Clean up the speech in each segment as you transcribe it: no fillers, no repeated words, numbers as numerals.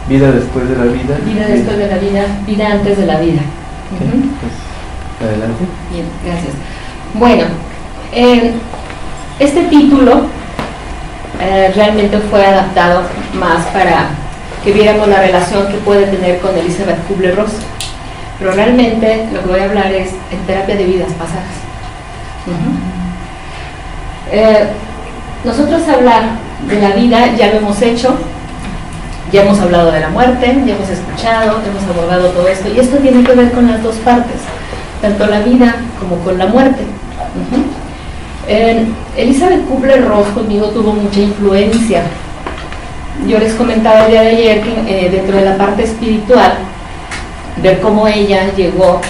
Vida después de la vida. Vida después de la vida, vida antes de la vida. Okay, pues, adelante. Bien, gracias. Bueno, este título realmente fue adaptado más para que viéramos la relación que puede tener con Elizabeth Kubler-Ross, pero realmente lo que voy a hablar es en terapia de vidas pasadas. Nosotros hablar de la vida ya lo hemos hecho, ya hemos hablado de la muerte, ya hemos escuchado, hemos abordado todo esto, y esto tiene que ver con las dos partes, tanto la vida como con la muerte. Elizabeth Kubler-Ross conmigo tuvo mucha influencia. Yo les comentaba el día de ayer que dentro de la parte espiritual, ver cómo ella llegó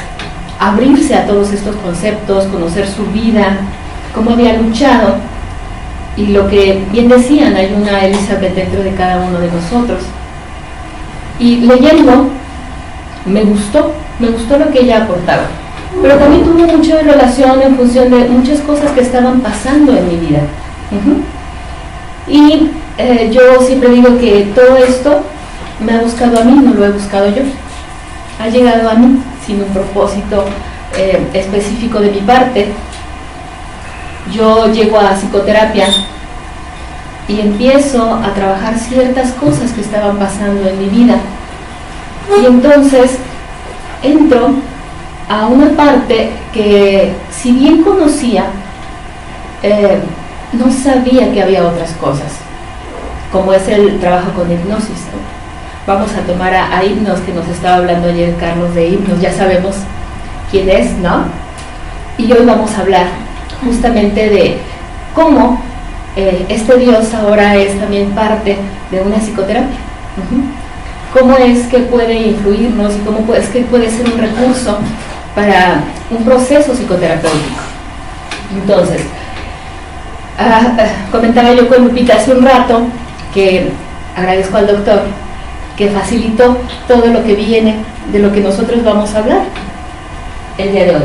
a abrirse a todos estos conceptos, conocer su vida, cómo había luchado, y lo que bien decían, hay una Elizabeth dentro de cada uno de nosotros. Y leyendo, me gustó lo que ella aportaba, pero también tuvo mucha relación en función de muchas cosas que estaban pasando en mi vida. Y yo siempre digo que todo esto me ha buscado a mí, no lo he buscado yo. Ha llegado a mí sin un propósito específico de mi parte. Yo llego a psicoterapia y empiezo a trabajar ciertas cosas que estaban pasando en mi vida. Y entonces entro a una parte que, si bien conocía, no sabía que había otras cosas, como es el trabajo con hipnosis, ¿no? Vamos a tomar a Hipnos, que nos estaba hablando ayer Carlos de Hipnos, ya sabemos quién es, ¿no? Y hoy vamos a hablar justamente de cómo este Dios ahora es también parte de una psicoterapia. Cómo es que puede influirnos y cómo es que puede ser un recurso para un proceso psicoterapéutico. Entonces, comentaba yo con Lupita hace un rato que agradezco al doctor que facilitó todo lo que viene de lo que nosotros vamos a hablar el día de hoy.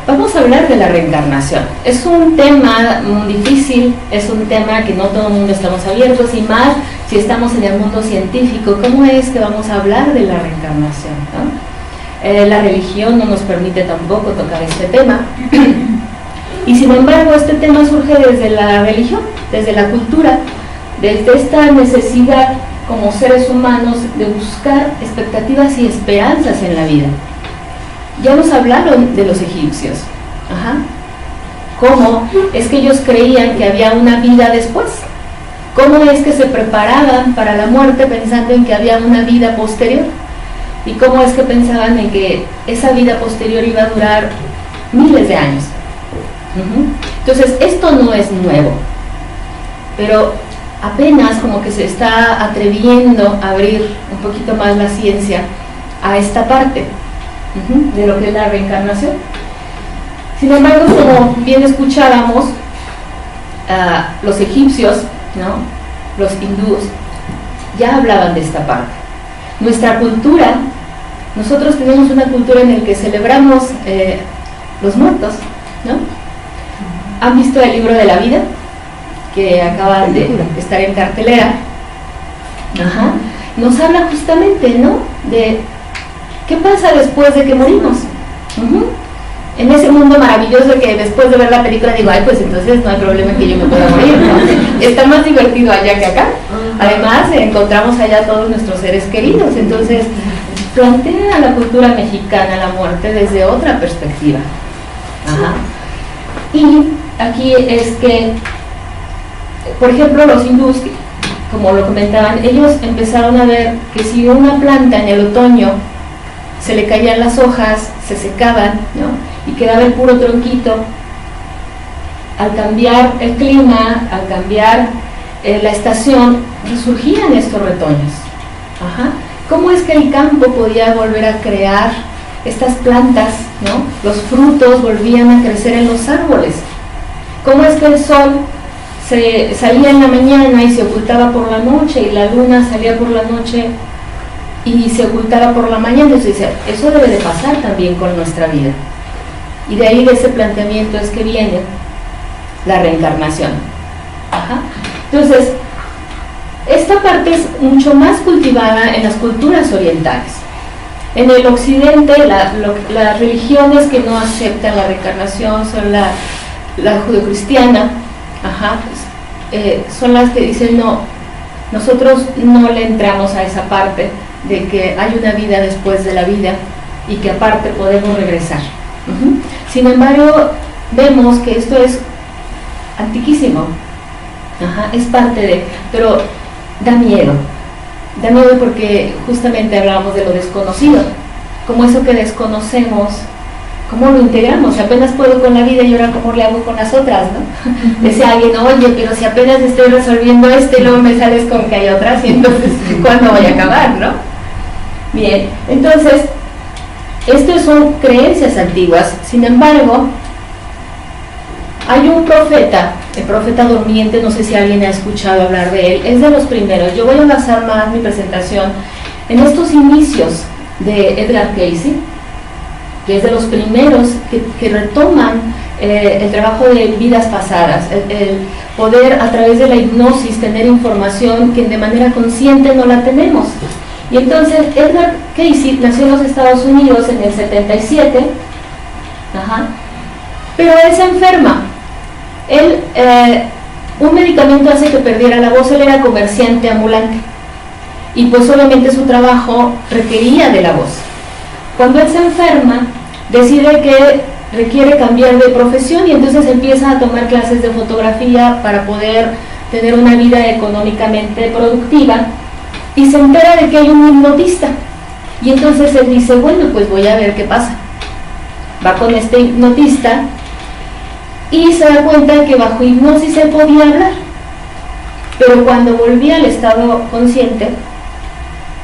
Vamos a hablar de la reencarnación. Es un tema muy difícil, es un tema que no todo el mundo estamos abiertos, y más si estamos en el mundo científico. ¿Cómo es que vamos a hablar de la reencarnación, ¿no? La religión no nos permite tampoco tocar este tema. Y sin embargo, este tema surge desde la religión, desde la cultura, desde esta necesidad como seres humanos de buscar expectativas y esperanzas en la vida. Ya nos hablaron de los egipcios. ¿Cómo es que ellos creían que había una vida después? ¿Cómo es que se preparaban para la muerte pensando en que había una vida posterior? ¿Y cómo es que pensaban en que esa vida posterior iba a durar miles de años? Entonces, esto no es nuevo, pero apenas como que se está atreviendo a abrir un poquito más la ciencia a esta parte de lo que es la reencarnación. Sin embargo, como bien escuchábamos, los egipcios, ¿no?, los hindúes, ya hablaban de esta parte. Nuestra cultura, nosotros tenemos una cultura en la que celebramos los muertos, ¿no? ¿Han visto el libro de la vida? Que acaba de estar en cartelera. Nos habla justamente, ¿no?, de qué pasa después de que morimos. En ese mundo maravilloso que después de ver la película digo, ay, pues entonces no hay problema en que yo me pueda morir, ¿no? Está más divertido allá que acá. Además, encontramos allá todos nuestros seres queridos. Entonces, plantea a la cultura mexicana la muerte desde otra perspectiva. Y aquí es que, por ejemplo, los hindús, como lo comentaban, ellos empezaron a ver que si una planta en el otoño se le caían las hojas, se secaban, ¿no?, y quedaba el puro tronquito, al cambiar el clima, al cambiar la estación, resurgían estos retoños. ¿Cómo es que el campo podía volver a crear estas plantas, ¿no? Los frutos volvían a crecer en los árboles. ¿Cómo es que el sol salía en la mañana y se ocultaba por la noche, y la luna salía por la noche y se ocultaba por la mañana? Entonces, eso debe de pasar también con nuestra vida. Y de ahí, de ese planteamiento, es que viene la reencarnación. Entonces, Esta parte es mucho más cultivada en las culturas orientales. En el occidente, las religiones que no aceptan la reencarnación son la judeocristiana, son las que dicen no, nosotros no le entramos a esa parte de que hay una vida después de la vida y que aparte podemos regresar. Sin embargo, vemos que esto es antiquísimo, es parte de, pero da miedo porque justamente hablábamos de lo desconocido, como eso que desconocemos, ¿cómo lo integramos? Apenas puedo con la vida y ahora ¿cómo le hago con las otras? ¿No? Decía alguien, oye, pero si apenas estoy resolviendo luego me sales con que hay otras y entonces ¿cuándo voy a acabar? ¿No? Bien, entonces estas son creencias antiguas. Sin embargo, hay un profeta, el profeta durmiente, no sé si alguien ha escuchado hablar de él, es de los primeros. Yo voy a basar más mi presentación en estos inicios de Edgar Cayce, que es de los primeros que retoman el trabajo de vidas pasadas, el poder a través de la hipnosis tener información que de manera consciente no la tenemos. Y entonces Edgar Cayce nació en los Estados Unidos en el 77, pero él se enferma. Él, un medicamento hace que perdiera la voz. Él era comerciante ambulante y pues obviamente su trabajo requería de la voz. Cuando él se enferma, decide que requiere cambiar de profesión y entonces empieza a tomar clases de fotografía para poder tener una vida económicamente productiva, y se entera de que hay un hipnotista y entonces él dice, bueno, pues voy a ver qué pasa. Va con este hipnotista y se da cuenta de que bajo hipnosis él podía hablar, pero cuando volvía al estado consciente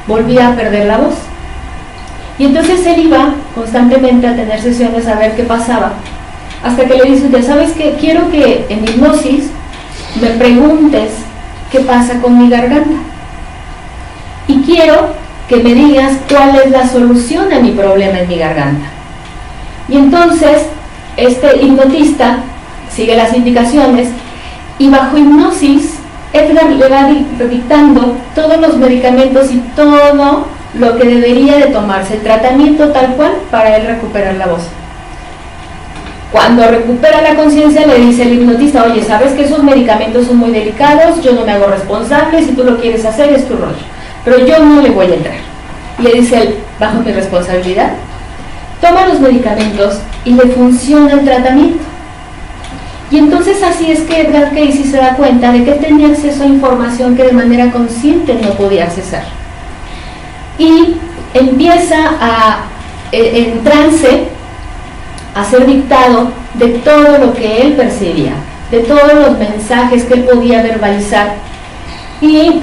volvía a perder la voz. Y entonces él iba constantemente a tener sesiones a ver qué pasaba, hasta que le dice, ya sabes que quiero que en hipnosis me preguntes qué pasa con mi garganta y quiero que me digas cuál es la solución a mi problema en mi garganta. Y entonces este hipnotista sigue las indicaciones y bajo hipnosis Edgar le va dictando todos los medicamentos y todo lo que debería de tomarse, el tratamiento tal cual para él recuperar la voz. Cuando recupera la conciencia le dice el hipnotista, oye, sabes que esos medicamentos son muy delicados, yo no me hago responsable, si tú lo quieres hacer es tu rollo, pero yo no le voy a entrar. Y le dice él, bajo mi responsabilidad, toma los medicamentos y le funciona el tratamiento. Y entonces así es que Edgar Cayce se da cuenta de que tenía acceso a información que de manera consciente no podía accesar. Y empieza en trance a ser dictado de todo lo que él percibía, de todos los mensajes que él podía verbalizar. Y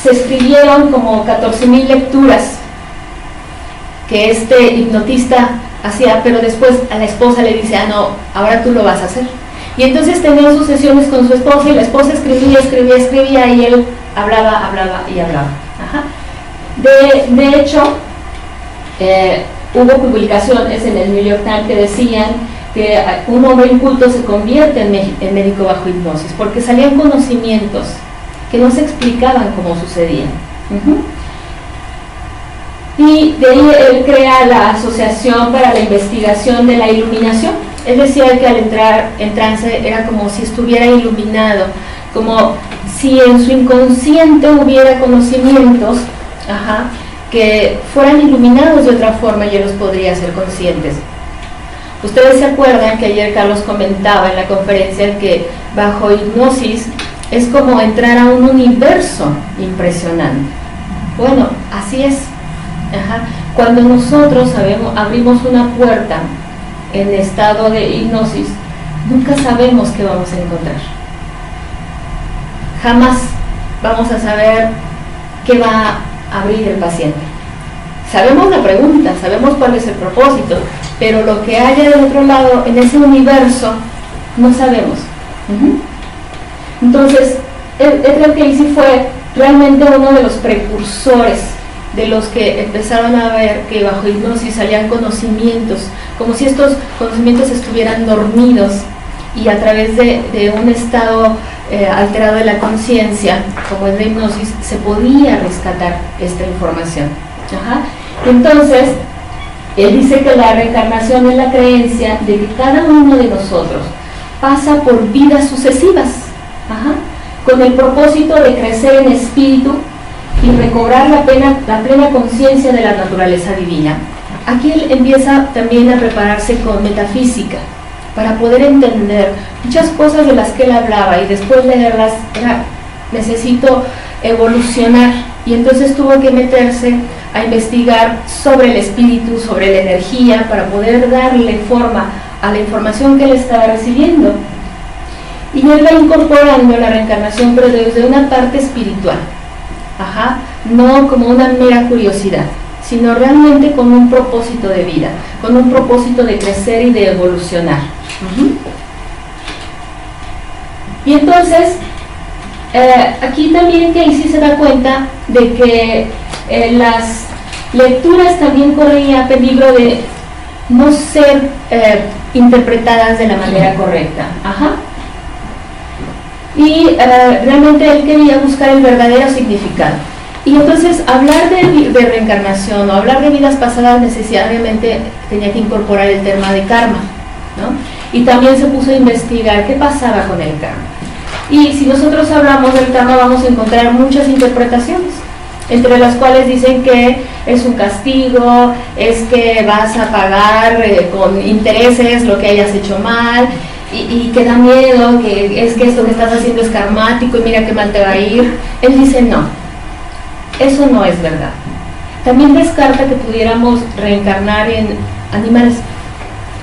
se escribieron como 14,000 lecturas que este hipnotista hacía, pero después a la esposa le dice, no, ahora tú lo vas a hacer. Y entonces tenía sus sesiones con su esposa y la esposa escribía y él hablaba y hablaba. De hecho, hubo publicaciones en el New York Times que decían que un hombre inculto se convierte en médico bajo hipnosis, porque salían conocimientos que no se explicaban cómo sucedían. Y de ahí él crea la Asociación para la Investigación de la Iluminación. Él decía que al entrar en trance era como si estuviera iluminado, como si en su inconsciente hubiera conocimientos que fueran iluminados de otra forma y él los podría ser conscientes. Ustedes se acuerdan que ayer Carlos comentaba en la conferencia que bajo hipnosis es como entrar a un universo impresionante. Bueno, así es. Cuando nosotros abrimos una puerta en estado de hipnosis, nunca sabemos qué vamos a encontrar. Jamás vamos a saber qué va a abrir el paciente. Sabemos la pregunta, sabemos cuál es el propósito, pero lo que haya del otro lado, en ese universo, no sabemos. Entonces, Edgar Cayce fue realmente uno de los precursores de los que empezaron a ver que bajo hipnosis salían conocimientos, como si estos conocimientos estuvieran dormidos y a través de un estado alterado de la conciencia, como es la hipnosis, se podía rescatar esta información. Ajá. Entonces, él dice que la reencarnación es la creencia de que cada uno de nosotros pasa por vidas sucesivas, ajá, con el propósito de crecer en espíritu y recobrar la plena conciencia de la naturaleza divina. Aquí él empieza también a prepararse con metafísica, para poder entender muchas cosas de las que él hablaba, y después leerlas necesito evolucionar, y entonces tuvo que meterse a investigar sobre el espíritu, sobre la energía, para poder darle forma a la información que él estaba recibiendo. Y él va incorporando la reencarnación, pero desde una parte espiritual, ajá, no como una mera curiosidad, sino realmente con un propósito de vida, con un propósito de crecer y de evolucionar. Y entonces, aquí también Casey se da cuenta de que las lecturas también corrían peligro de no ser interpretadas de la manera correcta. Ajá. Y realmente él quería buscar el verdadero significado. Y entonces hablar de reencarnación o hablar de vidas pasadas necesariamente tenía que incorporar el tema de karma, ¿no? Y también se puso a investigar qué pasaba con el karma. Y si nosotros hablamos del karma vamos a encontrar muchas interpretaciones, entre las cuales dicen que es un castigo, es que vas a pagar con intereses lo que hayas hecho mal, y que da miedo, que es que esto que estás haciendo es karmático y mira qué mal te va a ir. Él dice no, eso no es verdad. También descarta que pudiéramos reencarnar en animales.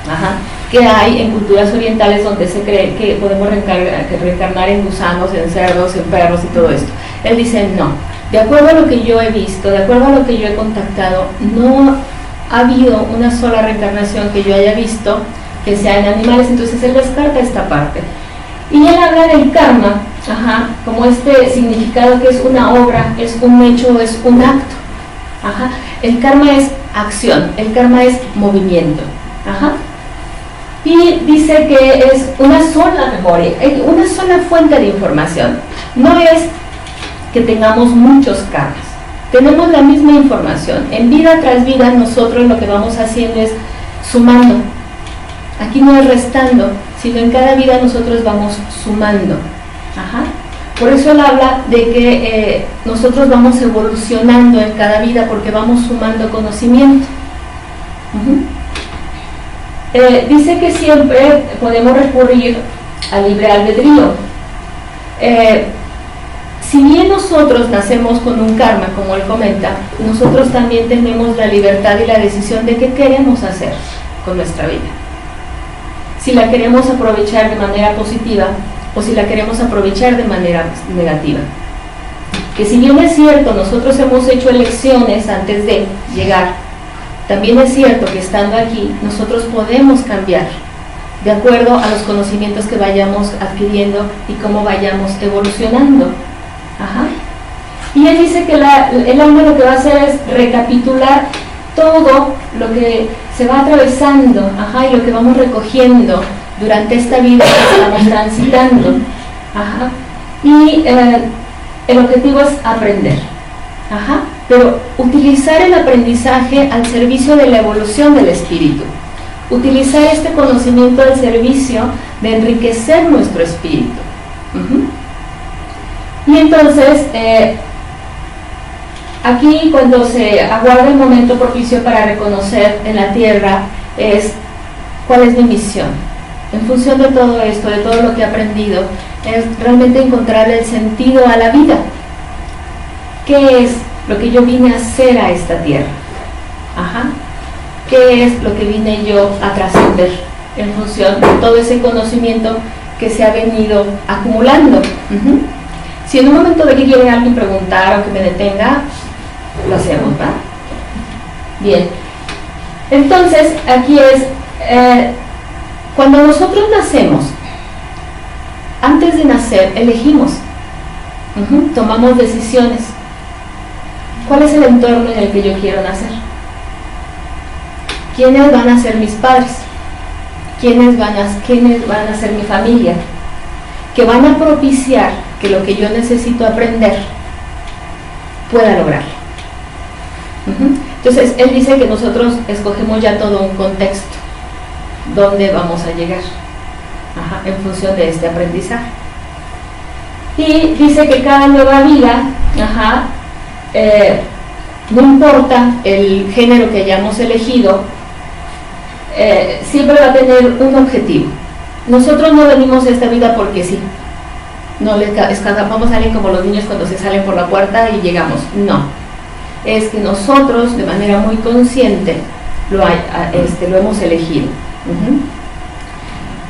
Ajá. Que hay en culturas orientales donde se cree que podemos reencarnar en gusanos, en cerdos, en perros y todo esto. Él dice no, de acuerdo a lo que yo he visto, de acuerdo a lo que yo he contactado, no ha habido una sola reencarnación que yo haya visto que sea en animales. Entonces él descarta esta parte. Y él habla del karma, ajá, como este significado que es una obra, es un hecho, es un acto. Ajá. El karma es acción, el karma es movimiento. Ajá. Y dice que es una sola memoria, una sola fuente de información. No es que tengamos muchos karmas, tenemos la misma información. En vida tras vida nosotros lo que vamos haciendo es sumando. Aquí no es restando, sino en cada vida nosotros vamos sumando. Ajá. Por eso él habla de que nosotros vamos evolucionando en cada vida porque vamos sumando conocimiento. Dice que siempre podemos recurrir al libre albedrío. Si bien nosotros nacemos con un karma, como él comenta, nosotros también tenemos la libertad y la decisión de qué queremos hacer con nuestra vida. Si la queremos aprovechar de manera positiva o si la queremos aprovechar de manera negativa. Que si bien es cierto, nosotros hemos hecho elecciones antes de llegar, también es cierto que estando aquí, nosotros podemos cambiar de acuerdo a los conocimientos que vayamos adquiriendo y cómo vayamos evolucionando. Ajá. Y él dice que el alma lo que va a hacer es recapitular todo lo que se va atravesando, ajá, y lo que vamos recogiendo durante esta vida que estamos transitando. Ajá. Y el objetivo es aprender. Ajá. Pero utilizar el aprendizaje al servicio de la evolución del espíritu. Utilizar este conocimiento al servicio de enriquecer nuestro espíritu. Y entonces, aquí cuando se aguarda el momento propicio para reconocer en la tierra es cuál es mi misión. En función de todo esto, de todo lo que he aprendido, es realmente encontrar el sentido a la vida. ¿Qué es lo que yo vine a hacer a esta tierra? Ajá. ¿Qué es lo que vine yo a trascender en función de todo ese conocimiento que se ha venido acumulando? Si en un momento de que quiere alguien preguntar o que me detenga, lo hacemos, ¿va? Bien. Entonces, aquí es, cuando nosotros nacemos, antes de nacer, elegimos, tomamos decisiones. ¿Cuál es el entorno en el que yo quiero nacer? ¿Quiénes van a ser mis padres? ¿Quiénes van a ser mi familia? que van a propiciar que lo que yo necesito aprender pueda lograrlo. Entonces, él dice que nosotros escogemos ya todo un contexto donde vamos a llegar, en función de este aprendizaje. Y dice que cada nueva vida, no importa el género que hayamos elegido, siempre va a tener un objetivo. Nosotros no venimos a esta vida porque sí, no le escapamos a alguien como los niños cuando se salen por la puerta y llegamos, no, es que nosotros de manera muy consciente lo hemos elegido.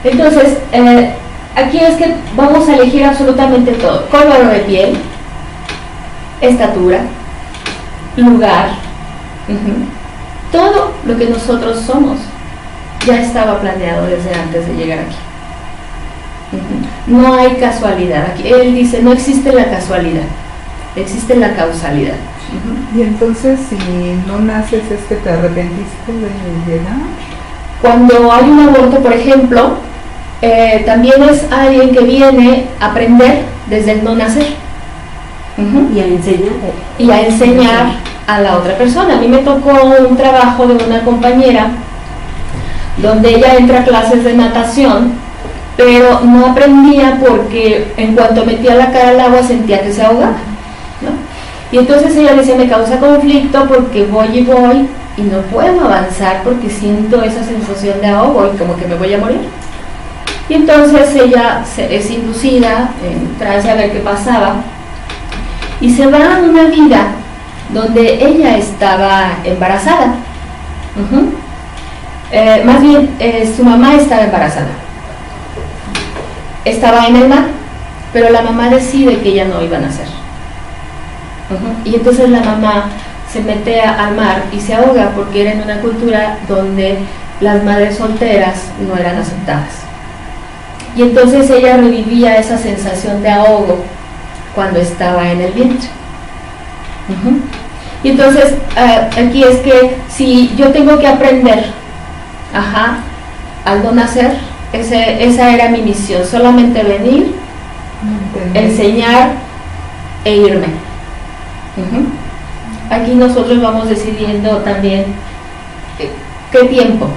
Entonces, aquí es que vamos a elegir absolutamente todo: color de piel, estatura, lugar, todo lo que nosotros somos ya estaba planeado desde antes de llegar aquí. No hay casualidad. Aquí él dice, no existe la casualidad, existe la causalidad. Y entonces, si no naces, es que te arrepentiste de llegar. Cuando hay un aborto, por ejemplo, también es alguien que viene a aprender desde el no nacer. Y a enseñar. Y a enseñar a la otra persona. A mí me tocó un trabajo de una compañera donde ella entra a clases de natación, pero no aprendía porque en cuanto metía la cara al agua sentía que se ahogaba, ¿no? Y entonces ella decía, me causa conflicto porque voy y no puedo avanzar porque siento esa sensación de ahogo y como que me voy a morir. Y entonces ella es inducida en trance a ver qué pasaba y se va a una vida donde ella estaba embarazada. Más bien, su mamá estaba embarazada. Estaba en el mar, pero la mamá decide que ella no iba a nacer. Y entonces la mamá se mete al mar y se ahoga porque era en una cultura donde las madres solteras no eran aceptadas. Y entonces ella revivía esa sensación de ahogo cuando estaba en el vientre. Y entonces aquí es que si yo tengo que aprender, al no nacer, esa era mi misión, solamente venir, enseñar e irme. Aquí nosotros vamos decidiendo también qué tiempo.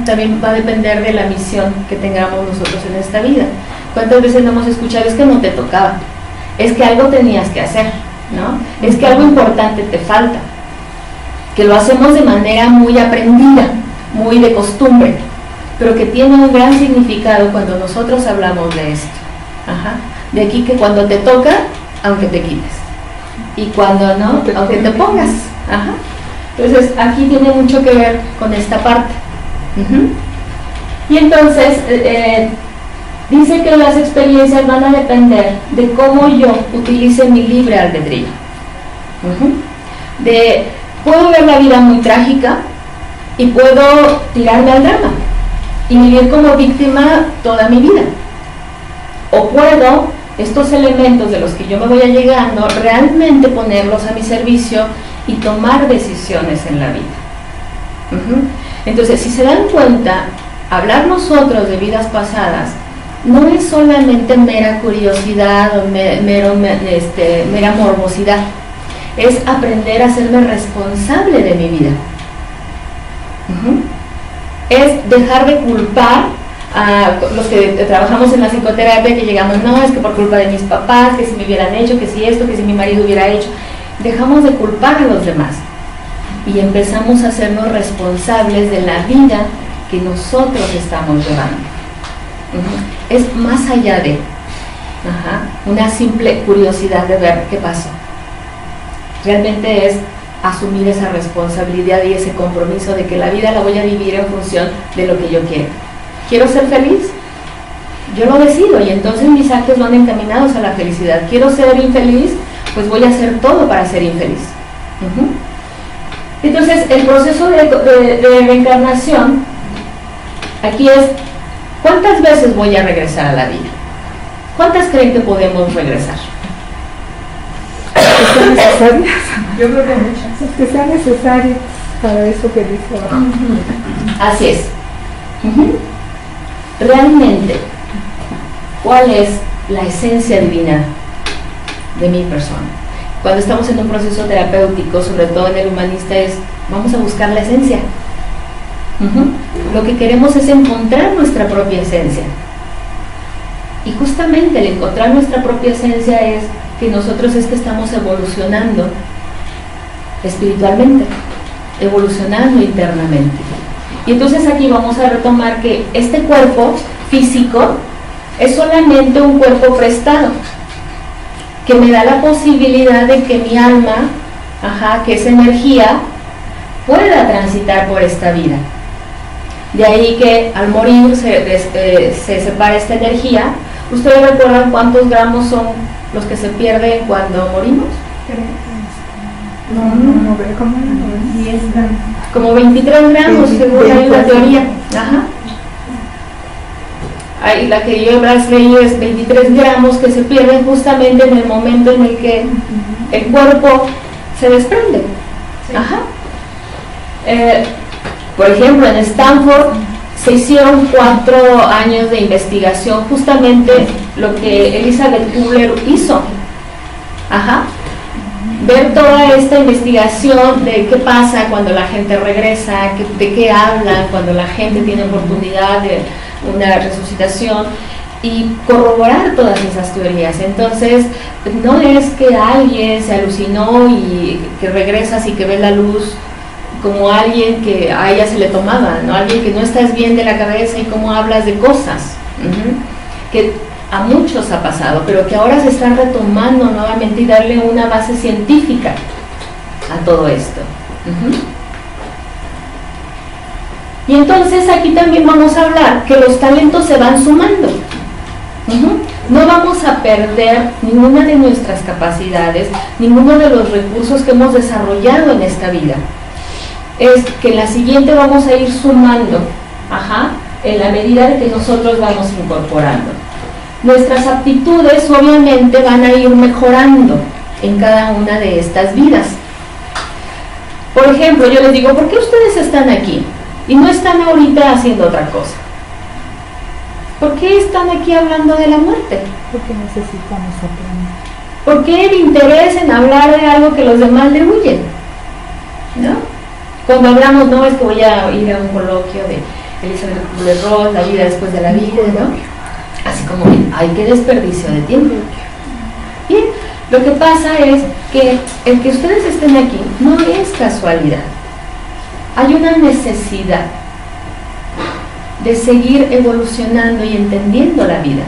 También va a depender de la misión que tengamos nosotros en esta vida. ¿Cuántas veces no hemos escuchado? Es que no te tocaba, es que algo tenías que hacer, ¿no? Es que algo importante te falta, que lo hacemos de manera muy aprendida, muy de costumbre, pero que tiene un gran significado cuando nosotros hablamos de esto. De aquí que cuando te toca, aunque te quites, y cuando no, aunque te pongas. Entonces aquí tiene mucho que ver con esta parte. Y entonces dice que las experiencias van a depender de cómo yo utilice mi libre albedrío. Puedo ver la vida muy trágica y puedo tirarme al drama y vivir como víctima toda mi vida, o puedo estos elementos de los que yo me voy allegando realmente ponerlos a mi servicio y tomar decisiones en la vida. Entonces, si se dan cuenta, hablar nosotros de vidas pasadas no es solamente mera curiosidad o mera morbosidad, es aprender a hacerme responsable de mi vida. Es dejar de culpar a los que trabajamos en la psicoterapia, que llegamos, no, es que por culpa de mis papás, que si me hubieran hecho, que si esto, que si mi marido hubiera hecho. Dejamos de culpar a los demás y empezamos a hacernos responsables de la vida que nosotros estamos llevando. Es más allá de una simple curiosidad de ver qué pasó. Realmente es asumir esa responsabilidad y ese compromiso de que la vida la voy a vivir en función de lo que yo quiero. ¿Quiero ser feliz? Yo lo decido y entonces mis actos van encaminados a la felicidad. ¿Quiero ser infeliz? Pues voy a hacer todo para ser infeliz. Entonces, el proceso de reencarnación aquí es, ¿cuántas veces voy a regresar a la vida? ¿Cuántas creen que podemos regresar? Que sean necesarias. Yo creo que muchas. Que sean necesarias para eso que dice abajo. Así es. Realmente, cuál es la esencia divina de mi persona. Cuando estamos en un proceso terapéutico, sobre todo en el humanista, vamos a buscar la esencia. Lo que queremos es encontrar nuestra propia esencia. Y justamente el encontrar nuestra propia esencia es que nosotros estamos evolucionando espiritualmente, evolucionando internamente. Y entonces aquí vamos a retomar que este cuerpo físico es solamente un cuerpo prestado, que me da la posibilidad de que mi alma, que esa energía, pueda transitar por esta vida. De ahí que al morir se separa esta energía. ¿Ustedes recuerdan cuántos gramos son los que se pierden cuando morimos? No, ¿cómo era? 10 gramos. Como 23 gramos, según hay una teoría. Ahí la que yo he leído es 23 gramos que se pierden justamente en el momento en el que el cuerpo se desprende. Por ejemplo, en Stanford se hicieron 4 años de investigación, justamente lo que Elizabeth Kubler hizo. Ver toda esta investigación de qué pasa cuando la gente regresa, de qué hablan cuando la gente tiene oportunidad de una resucitación, y corroborar todas esas teorías. Entonces, no es que alguien se alucinó y que regresas y que ve la luz como alguien que a ella se le tomaba, ¿no? Alguien que no estás bien de la cabeza y cómo hablas de cosas, que a muchos ha pasado, pero que ahora se está retomando nuevamente y darle una base científica a todo esto. Y entonces aquí también vamos a hablar que los talentos se van sumando. No vamos a perder ninguna de nuestras capacidades, ninguno de los recursos que hemos desarrollado en esta vida. Es que en la siguiente vamos a ir sumando, en la medida de que nosotros vamos incorporando. Nuestras aptitudes obviamente van a ir mejorando en cada una de estas vidas. Por ejemplo, yo les digo, ¿por qué ustedes están aquí y no están ahorita haciendo otra cosa? ¿Por qué están aquí hablando de la muerte? Porque necesitamos aprender. ¿Por qué el interés en hablar de algo que los demás le huyen? ¿No? Cuando hablamos, no, es que voy a ir a un coloquio de Elizabeth Kubler-Ross, la vida después de la vida, ¿no? Así como, ay, qué desperdicio de tiempo. Bien, lo que pasa es que el que ustedes estén aquí no es casualidad. Hay una necesidad de seguir evolucionando y entendiendo la vida.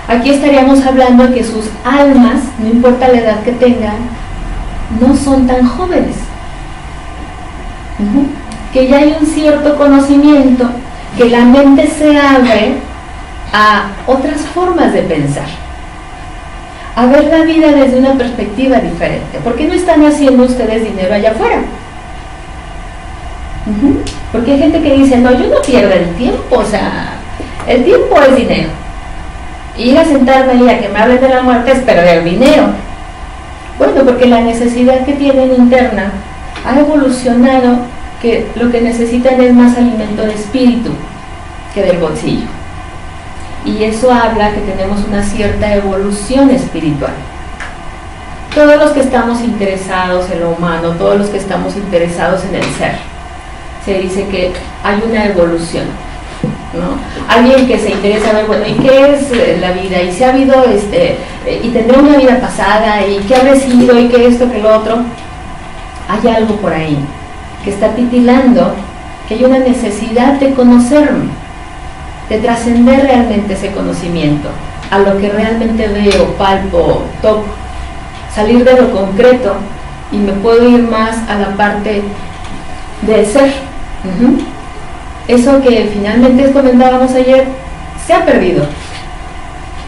Aquí estaríamos hablando de que sus almas, no importa la edad que tengan, no son tan jóvenes. Que ya hay un cierto conocimiento, que la mente se abre a otras formas de pensar, a ver la vida desde una perspectiva diferente. ¿Por qué no están haciendo ustedes dinero allá afuera? Porque hay gente que dice, no, yo no pierdo el tiempo, o sea, el tiempo es dinero. Ir a sentarme ahí a que me hablen de la muerte es perder dinero. Bueno, porque la necesidad que tienen interna ha evolucionado, que lo que necesitan es más alimento de espíritu que del bolsillo. Y eso habla que tenemos una cierta evolución espiritual. Todos los que estamos interesados en lo humano, todos los que estamos interesados en el ser, se dice que hay una evolución, ¿no? Alguien que se interesa a ver, bueno, ¿y qué es la vida? ¿Y si ha habido y tendré una vida pasada? ¿Y qué habré sido? ¿Y qué esto, qué lo otro? Hay algo por ahí que está titilando, que hay una necesidad de conocerme, de trascender realmente ese conocimiento a lo que realmente veo, palpo, toco, salir de lo concreto y me puedo ir más a la parte del ser. Eso que finalmente comentábamos ayer se ha perdido,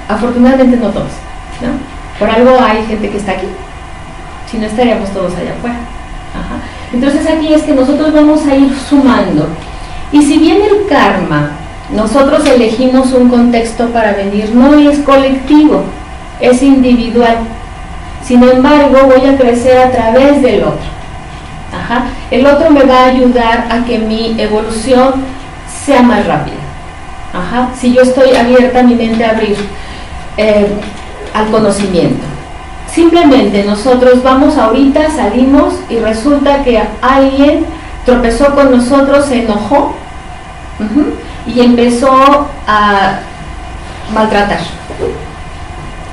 afortunadamente no todos, ¿no? Por algo hay gente que está aquí, si no estaríamos todos allá afuera. Entonces aquí es que nosotros vamos a ir sumando, y si bien el karma, nosotros elegimos un contexto para venir, no es colectivo, es individual. Sin embargo, voy a crecer a través del otro. El otro me va a ayudar a que mi evolución sea más rápida. Ajá, si yo estoy abierta mi mente a abrir al conocimiento. Simplemente nosotros vamos ahorita, salimos y resulta que alguien tropezó con nosotros, se enojó y empezó a maltratar.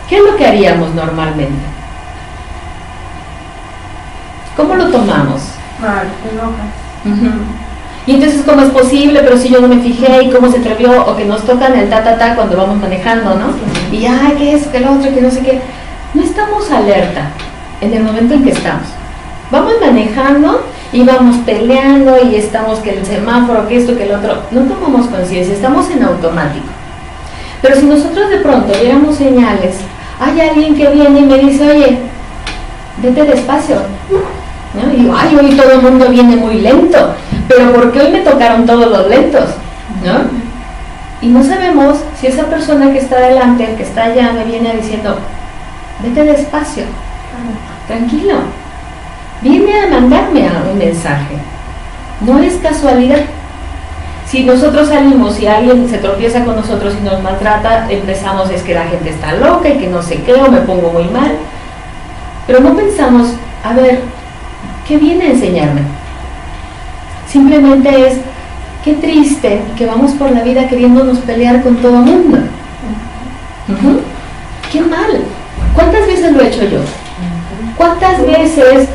¿Qué es lo que haríamos normalmente? ¿Cómo lo tomamos? Mal, te enojas. Y entonces, ¿cómo es posible? Pero si yo no me fijé, y cómo se atrevió, o que nos tocan el ta cuando vamos manejando, ¿no? Y ay, que eso, que lo otro, que no sé qué. No estamos alerta en el momento en que estamos. Vamos manejando y vamos peleando y estamos que el semáforo, que esto, que el otro. No tomamos conciencia, estamos en automático. Pero si nosotros de pronto viéramos señales, hay alguien que viene y me dice, oye, vete despacio, ¿no? Y digo, ay, hoy todo el mundo viene muy lento, pero ¿por qué hoy me tocaron todos los lentos? ¿No? Y no sabemos si esa persona que está adelante, el que está allá, me viene diciendo, vete despacio, tranquilo, viene a mandarme un mensaje. No es casualidad. Si nosotros salimos y alguien se tropieza con nosotros y nos maltrata, empezamos, es que la gente está loca y que no sé qué, o me pongo muy mal. Pero no pensamos, a ver, ¿qué viene a enseñarme? Simplemente es, qué triste que vamos por la vida queriéndonos pelear con todo el mundo. Qué mal. ¿Cuántas veces lo he hecho yo? ¿Cuántas veces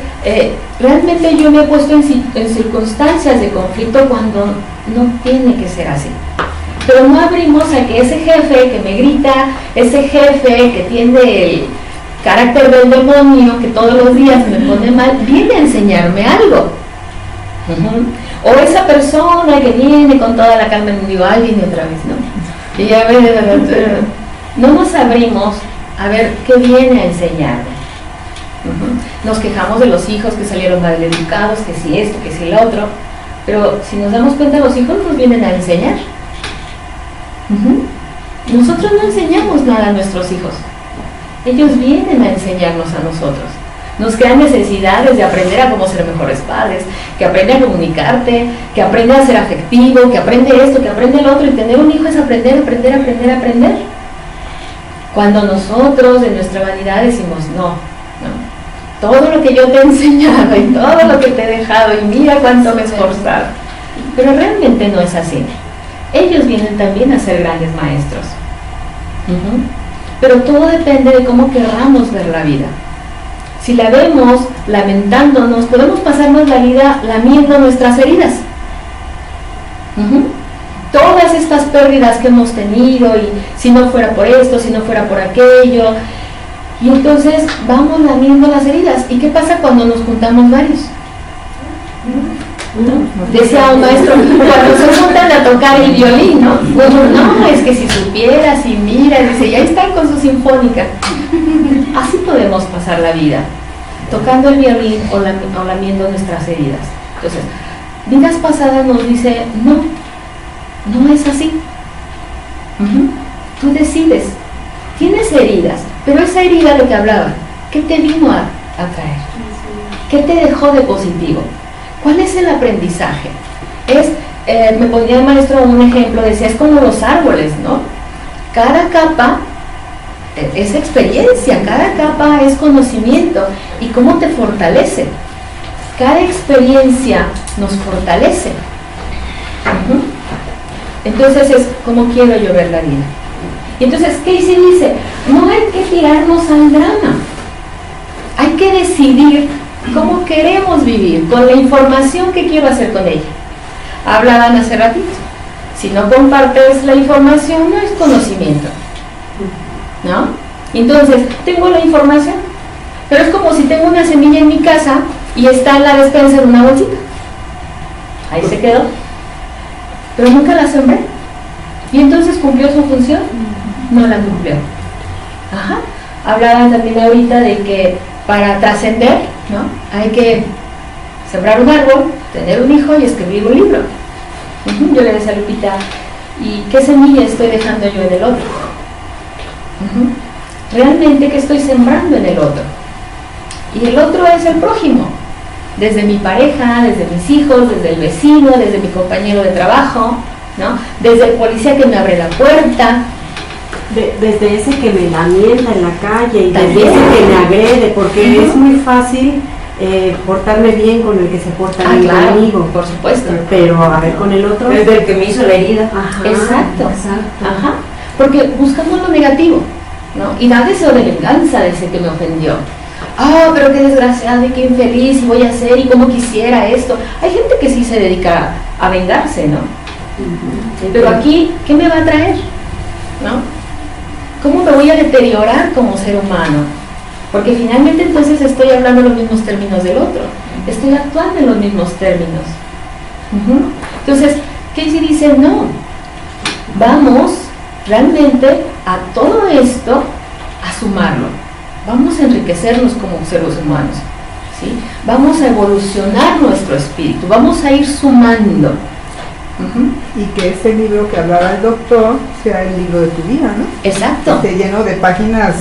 realmente yo me he puesto en circunstancias de conflicto cuando no tiene que ser así? Pero no abrimos a que ese jefe que me grita, ese jefe que tiene el carácter del demonio, que todos los días me pone mal, viene a enseñarme algo. O esa persona que viene con toda la calma, y digo, ay, viene otra vez, ¿no? Y a ver, no nos abrimos a ver qué viene a enseñarme. Nos quejamos de los hijos que salieron mal educados, que si esto, que si lo otro, pero si nos damos cuenta, los hijos nos vienen a enseñar. Nosotros no enseñamos nada a nuestros hijos, ellos vienen a enseñarnos a nosotros. Nos crean necesidades de aprender a cómo ser mejores padres, que aprende a comunicarte, que aprende a ser afectivo, que aprende esto, que aprende lo otro, y tener un hijo es aprender. Cuando nosotros en nuestra vanidad decimos, no, todo lo que yo te he enseñado y todo lo que te he dejado y mira cuánto me he esforzado, pero realmente no es así. Ellos vienen también a ser grandes maestros. Pero todo depende de cómo querramos ver la vida. Si la vemos lamentándonos, podemos pasarnos la vida lamiendo nuestras heridas. Todas estas pérdidas que hemos tenido, y si no fuera por esto, si no fuera por aquello, y entonces vamos lamiendo las heridas. ¿Y qué pasa cuando nos juntamos varios? Decía un maestro, cuando se juntan a tocar el violín, ¿no? Bueno, no, es que si supieras y miras, dice, ya están con su sinfónica. Así podemos pasar la vida, tocando el violín o lamiendo nuestras heridas. Entonces, vidas pasadas nos dice, no es así. Tú decides, tienes heridas, pero esa herida de que hablaba, ¿qué te vino a traer? ¿Qué te dejó de positivo? ¿Cuál es el aprendizaje? Me ponía el maestro un ejemplo, decía, es como los árboles, ¿no? Cada capa es experiencia, cada capa es conocimiento. ¿Y cómo te fortalece? Cada experiencia nos fortalece. Entonces es como quiero yo ver la vida. Y entonces Casey dice, no hay que tirarnos al drama, hay que decidir cómo queremos vivir, con la información que quiero hacer con ella. Hablaban hace ratito, si no compartes la información no es conocimiento, ¿no? Entonces tengo la información, pero es como si tengo una semilla en mi casa y está en la despensa en una bolsita, ahí se quedó, pero nunca la sembré, y entonces cumplió su función, no la cumplió. Hablaban también ahorita de que para trascender, ¿no? Hay que sembrar un árbol, tener un hijo y escribir un libro. Yo le decía a Lupita, ¿y qué semilla estoy dejando yo en el otro? Realmente, ¿qué estoy sembrando en el otro? Y el otro es el prójimo, desde mi pareja, desde mis hijos, desde el vecino, desde mi compañero de trabajo, ¿no? Desde el policía que me abre la puerta, Desde ese que me lamenta en la calle y desde También. ese que me agrede, porque Ujú. es muy fácil portarme bien con el que se porta bien claro, conmigo, por supuesto. pero a ver con el otro. Desde el que me hizo la herida. Ajá, Exacto. exacto. Ajá, porque buscamos lo negativo, ¿no? Y da deseo de venganza de ese que me ofendió. Ah, pero qué desgraciado y qué infeliz, y voy a hacer, y cómo quisiera esto. Hay gente que sí se dedica a vengarse, ¿no? Pero aquí, ¿qué me va a traer? ¿No? ¿Cómo me voy a deteriorar como ser humano? Porque finalmente entonces estoy hablando los mismos términos del otro, estoy actuando en los mismos términos. Ujú. Entonces, Casey dice, no, vamos realmente a todo esto a sumarlo, vamos a enriquecernos como seres humanos, ¿sí? Vamos a evolucionar nuestro espíritu, vamos a ir sumando. Ujú. Y que ese libro que hablaba el doctor sea el libro de tu vida, ¿no? Exacto. Esté lleno de páginas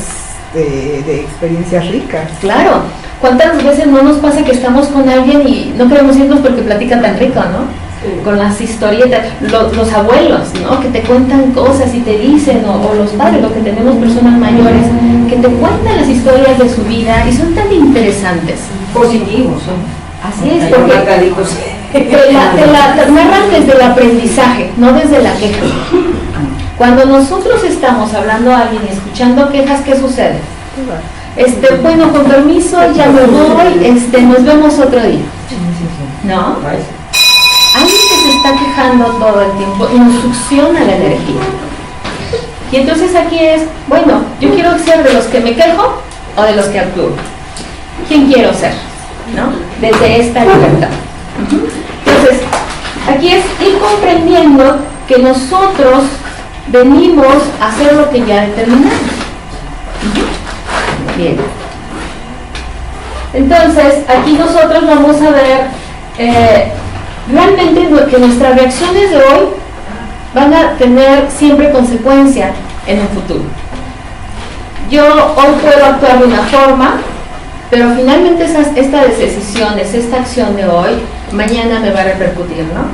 de experiencias ricas. Claro, ¿cuántas veces no nos pasa que estamos con alguien y no queremos irnos porque platica tan rico, ¿no? Con las historietas, los abuelos, ¿no? Que te cuentan cosas y te dicen, o los padres, lo que tenemos personas mayores, que te cuentan las historias de su vida y son tan interesantes. Positivos, ¿no? Así es, Hay porque marcaditos. te la narran desde el aprendizaje, no desde la queja. Cuando nosotros estamos hablando a alguien y escuchando quejas, ¿qué sucede? Bueno, con permiso, ya me voy, nos vemos otro día. ¿No? Alguien que se está quejando todo el tiempo y nos succiona la energía. Y entonces aquí es, bueno, yo quiero ser de los que me quejo o de los que actúo. ¿Quién quiero ser? ¿No? Desde esta libertad. Ujú. Entonces, aquí es ir comprendiendo que nosotros venimos a hacer lo que ya determinamos. Ujú. Bien. Entonces, aquí nosotros vamos a ver realmente que nuestras reacciones de hoy van a tener siempre consecuencia en un futuro. Yo hoy puedo actuar de una forma, pero finalmente estas decisiones, esta acción de hoy, mañana me va a repercutir, ¿no?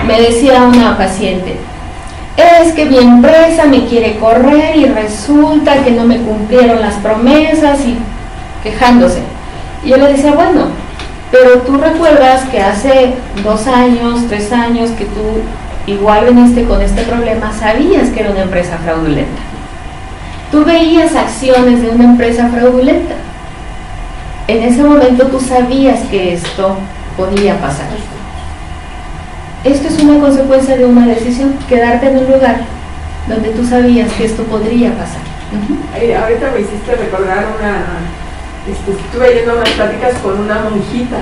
Me decía una paciente, es que mi empresa me quiere correr y resulta que no me cumplieron las promesas y quejándose. Y yo le decía, bueno, pero tú recuerdas que hace 2 años, 3 años que tú igual viniste con este problema, sabías que era una empresa fraudulenta. Tú veías acciones de una empresa fraudulenta. En ese momento tú sabías que esto podía pasar. Esto es una consecuencia de una decisión, quedarte en un lugar donde tú sabías que esto podría pasar. Ahorita me hiciste recordar estuve yendo a unas pláticas con una monjita,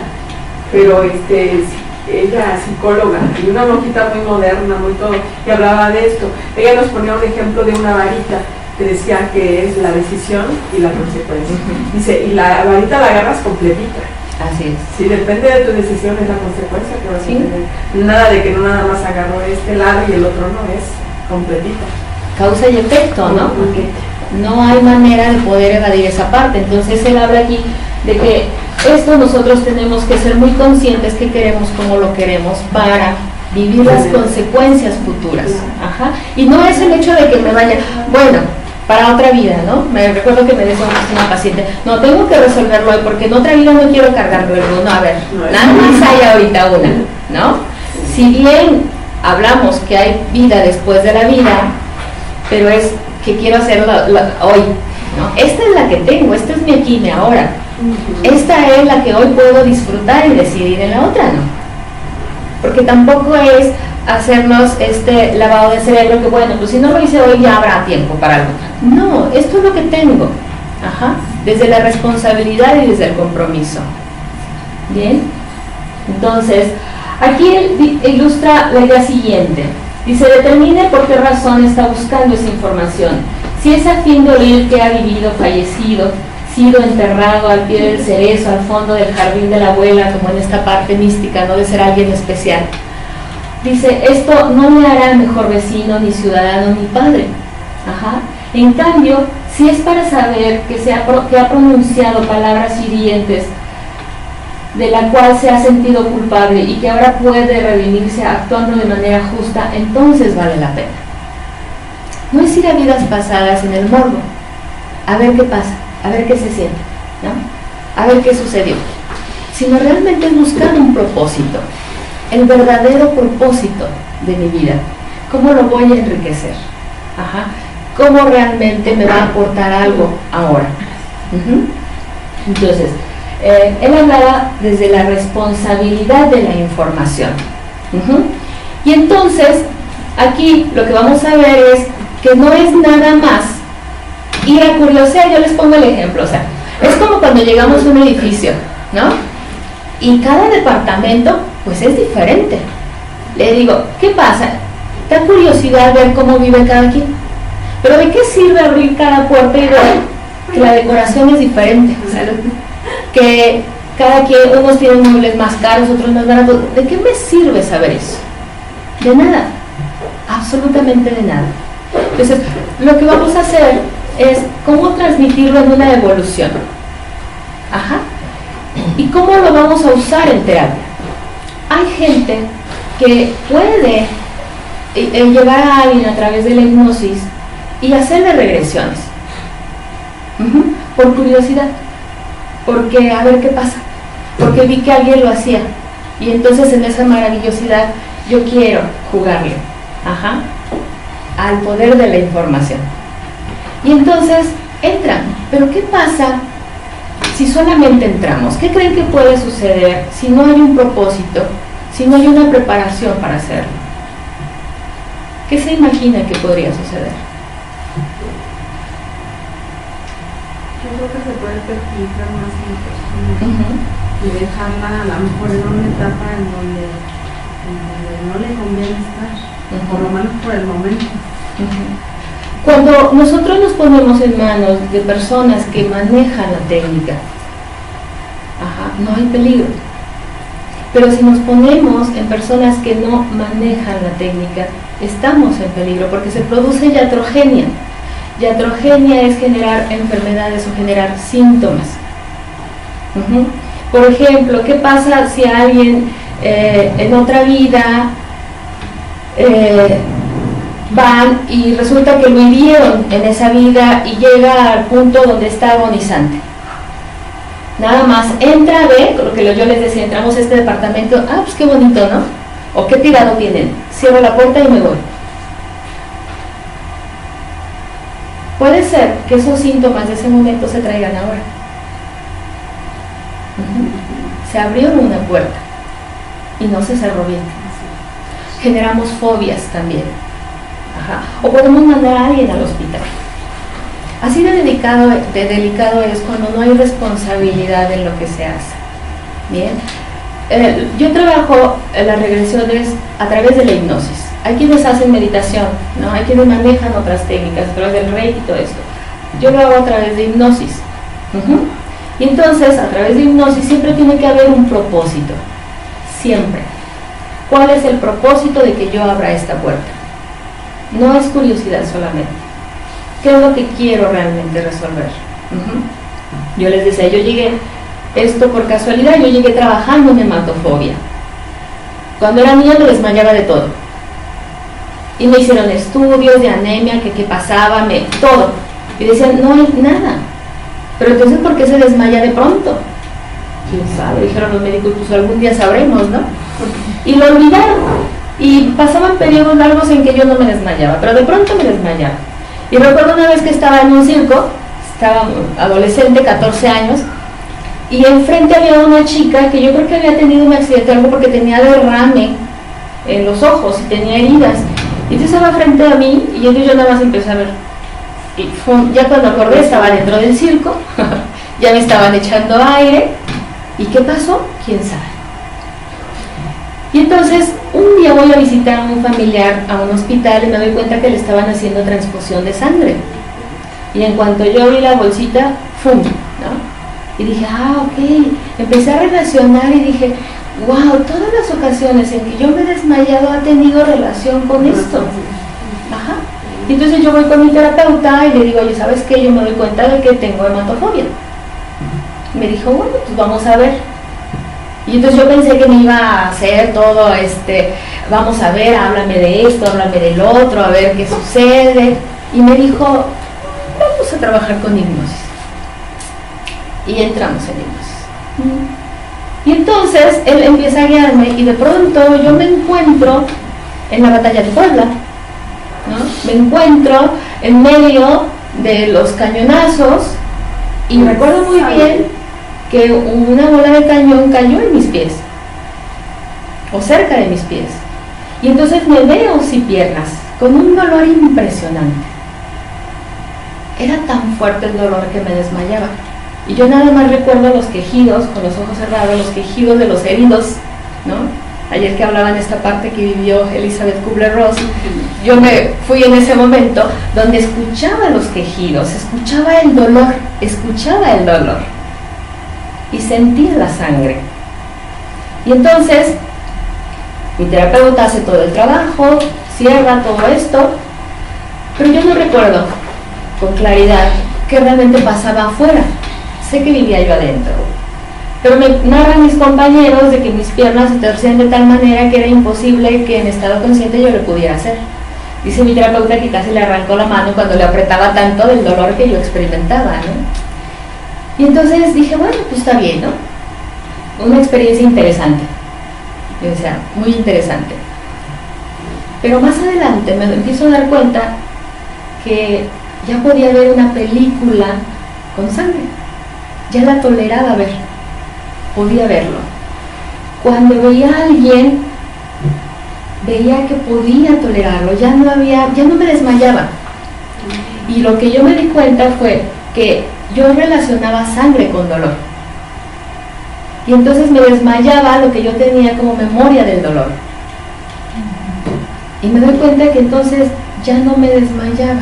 pero ella psicóloga, y una monjita muy moderna, muy todo, que hablaba de esto. Ella nos ponía un ejemplo de una varita que decía que es la decisión y la consecuencia. Dice, y la varita la agarras completita. Así es. Si depende de tu decisión es la consecuencia que vas a tener. Nada de que no nada más agarró este lado y el otro no, es completita. Causa y efecto, ¿no? No hay manera de poder evadir esa parte. Entonces él habla aquí de que esto nosotros tenemos que ser muy conscientes que queremos como lo queremos para vivir las consecuencias futuras. Ajá. Y no es el hecho de que me vaya, bueno, para otra vida, ¿no? Me recuerdo que me decía una paciente, no, tengo que resolverlo hoy porque en otra vida no quiero cargarlo. No, a ver, nada más hay ahorita una, ¿no? Si bien hablamos que hay vida después de la vida, pero es que quiero hacerlo hoy, ¿no? Esta es la que tengo, esta es mi aquí y mi ahora. Esta es la que hoy puedo disfrutar y decidir en la otra, ¿no? Porque tampoco es hacernos este lavado de cerebro que, bueno, pues si no lo hice hoy ya habrá tiempo para algo. No, esto es lo que tengo. Ajá. Desde la responsabilidad y desde el compromiso. Bien. Entonces, aquí él ilustra la idea siguiente. Dice, determine por qué razón está buscando esa información. Si es a fin de oír que ha vivido, fallecido, sido enterrado al pie del cerezo, al fondo del jardín de la abuela, como en esta parte mística, no de ser alguien especial. Dice, esto no me hará mejor vecino, ni ciudadano, ni padre. Ajá. En cambio, si es para saber que ha pronunciado palabras hirientes, de la cual se ha sentido culpable y que ahora puede redimirse actuando de manera justa, entonces vale la pena. No es ir a vidas pasadas en el morbo, a ver qué pasa, a ver qué se siente, ¿no? A ver qué sucedió, sino realmente buscar un propósito, el verdadero propósito de mi vida. ¿Cómo lo voy a enriquecer? Ajá. ¿Cómo realmente me va a aportar algo ahora? Entonces, él hablaba desde la responsabilidad de la información. Y entonces, aquí lo que vamos a ver es que no es nada más ir a curiosear. Yo les pongo el ejemplo, o sea, es como cuando llegamos a un edificio, ¿no? Y cada departamento, pues es diferente. Le digo, ¿qué pasa? Da curiosidad ver cómo vive cada quien. Pero ¿de qué sirve abrir cada puerta y ver que la decoración es diferente? O sea, que cada quien, unos tienen muebles más caros, otros más baratos. ¿De qué me sirve saber eso? De nada, absolutamente de nada. Entonces, lo que vamos a hacer es cómo transmitirlo en una evolución. Ajá. ¿Y cómo lo vamos a usar en terapia? Hay gente que puede llevar a alguien a través de la hipnosis y hacerle regresiones. Por curiosidad. Porque a ver qué pasa. Porque vi que alguien lo hacía. Y entonces en esa maravillosidad yo quiero jugarle. Ajá. Al poder de la información. Y entonces entran. Pero ¿qué pasa si solamente entramos? ¿Qué creen que puede suceder si no hay un propósito, si no hay una preparación para hacerlo? ¿Qué se imagina que podría suceder? Yo creo que se puede perfiltrar más en la persona y dejarla a lo mejor en una etapa en donde no le conviene estar, por lo menos por el momento. Cuando nosotros nos ponemos en manos de personas que manejan la técnica, no hay peligro. Pero si nos ponemos en personas que no manejan la técnica, estamos en peligro porque se produce iatrogenia. Iatrogenia es generar enfermedades o generar síntomas. Por ejemplo, ¿qué pasa si alguien en otra vida van y resulta que lo hirieron en esa vida y llega al punto donde está agonizante? Nada más entra, ve, lo que yo les decía, entramos a este departamento, pues qué bonito, ¿no? O qué tirado tienen, cierro la puerta y me voy. Puede ser que esos síntomas de ese momento se traigan ahora. Se abrió una puerta y no se cerró bien. Generamos fobias también. O podemos mandar a alguien al hospital. Así de delicado es cuando no hay responsabilidad en lo que se hace. Bien. Yo trabajo las regresiones a través de la hipnosis. Hay quienes hacen meditación, ¿no? Hay quienes manejan otras técnicas, a través del Reiki y todo esto. Yo lo hago a través de hipnosis. Y entonces, a través de hipnosis siempre tiene que haber un propósito. Siempre. ¿Cuál es el propósito de que yo abra esta puerta? No es curiosidad solamente. ¿Qué es lo que quiero realmente resolver? Yo les decía, yo llegué, esto por casualidad, yo llegué trabajando en hematofobia. Cuando era niña me desmayaba de todo. Y me hicieron estudios de anemia, que qué pasaba, todo. Y decían, no hay nada. Pero entonces, ¿por qué se desmaya de pronto? ¿Quién sabe? Dijeron los médicos, pues algún día sabremos, ¿no? Y lo olvidaron. Y pasaban periodos largos en que yo no me desmayaba, pero de pronto me desmayaba. Y recuerdo una vez que estaba en un circo, estaba adolescente, 14 años, y enfrente había una chica que yo creo que había tenido un accidente, algo porque tenía derrame en los ojos y tenía heridas. Y entonces estaba frente a mí y entonces yo nada más empecé a ver. Y ya cuando acordé estaba dentro del circo, ya me estaban echando aire. ¿Y qué pasó? ¿Quién sabe? Y entonces un día voy a visitar a un familiar a un hospital y me doy cuenta que le estaban haciendo transfusión de sangre. Y en cuanto yo abrí la bolsita, ¡fum! ¿no? Y dije, ok. Empecé a relacionar y dije, wow, todas las ocasiones en que yo me he desmayado ha tenido relación con esto. Y entonces yo voy con mi terapeuta y le digo, oye, ¿sabes qué? Yo me doy cuenta de que tengo hematofobia. Me dijo, bueno, pues vamos a ver. Y entonces yo pensé que me iba a hacer todo, vamos a ver, háblame de esto, háblame del otro, a ver qué sucede. Y me dijo, vamos a trabajar con hipnosis. Y entramos en hipnosis. Y entonces él empieza a guiarme y de pronto yo me encuentro en la batalla de Puebla, ¿no? Me encuentro en medio de los cañonazos y recuerdo muy bien que una bola de cañón cayó en mis pies o cerca de mis pies y entonces me veo sin piernas con un dolor impresionante. Era tan fuerte el dolor que me desmayaba y yo nada más recuerdo los quejidos con los ojos cerrados, los quejidos de los heridos, ¿no? Ayer que hablaban de esta parte que vivió Elizabeth Kubler-Ross, yo me fui en ese momento donde escuchaba los quejidos, escuchaba el dolor y sentía la sangre. Y entonces mi terapeuta hace todo el trabajo, cierra todo esto, pero yo no recuerdo con claridad qué realmente pasaba afuera. Sé que vivía yo adentro, pero me narran mis compañeros de que mis piernas se torcían de tal manera que era imposible que en estado consciente yo lo pudiera hacer. Dice mi terapeuta que casi le arrancó la mano cuando le apretaba tanto del dolor que yo experimentaba, ¿no? Y entonces dije, bueno, pues está bien, ¿no? Una experiencia interesante. Yo decía, muy interesante. Pero más adelante me empiezo a dar cuenta que ya podía ver una película con sangre. Ya la toleraba ver. Podía verlo. Cuando veía a alguien, veía que podía tolerarlo, ya no me desmayaba. Y lo que yo me di cuenta fue que yo relacionaba sangre con dolor. Y entonces me desmayaba lo que yo tenía como memoria del dolor. Y me doy cuenta que entonces ya no me desmayaba.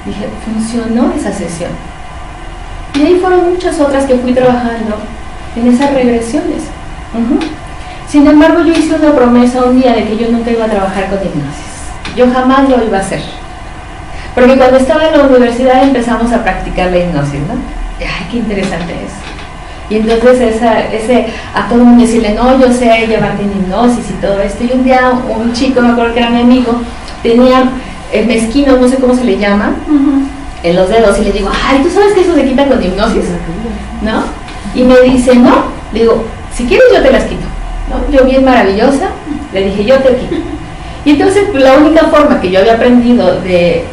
Dije, funcionó esa sesión. Y ahí fueron muchas otras que fui trabajando en esas regresiones. Sin embargo, yo hice una promesa un día de que yo nunca iba a trabajar con hipnosis. Yo jamás lo iba a hacer. Porque cuando estaba en la universidad empezamos a practicar la hipnosis, ¿no? ¡Ay, qué interesante es! Y entonces a todo el mundo decirle, no, yo sé llevarte en hipnosis y todo esto. Y un día un chico, me acuerdo que era mi amigo, tenía mezquino, no sé cómo se le llama, en los dedos, y le digo, ay, ¿tú sabes que eso se quita con hipnosis? ¿No? Y me dice, no. Le digo, si quieres yo te las quito, ¿no? Yo bien maravillosa, le dije, yo te quito. Y entonces la única forma que yo había aprendido de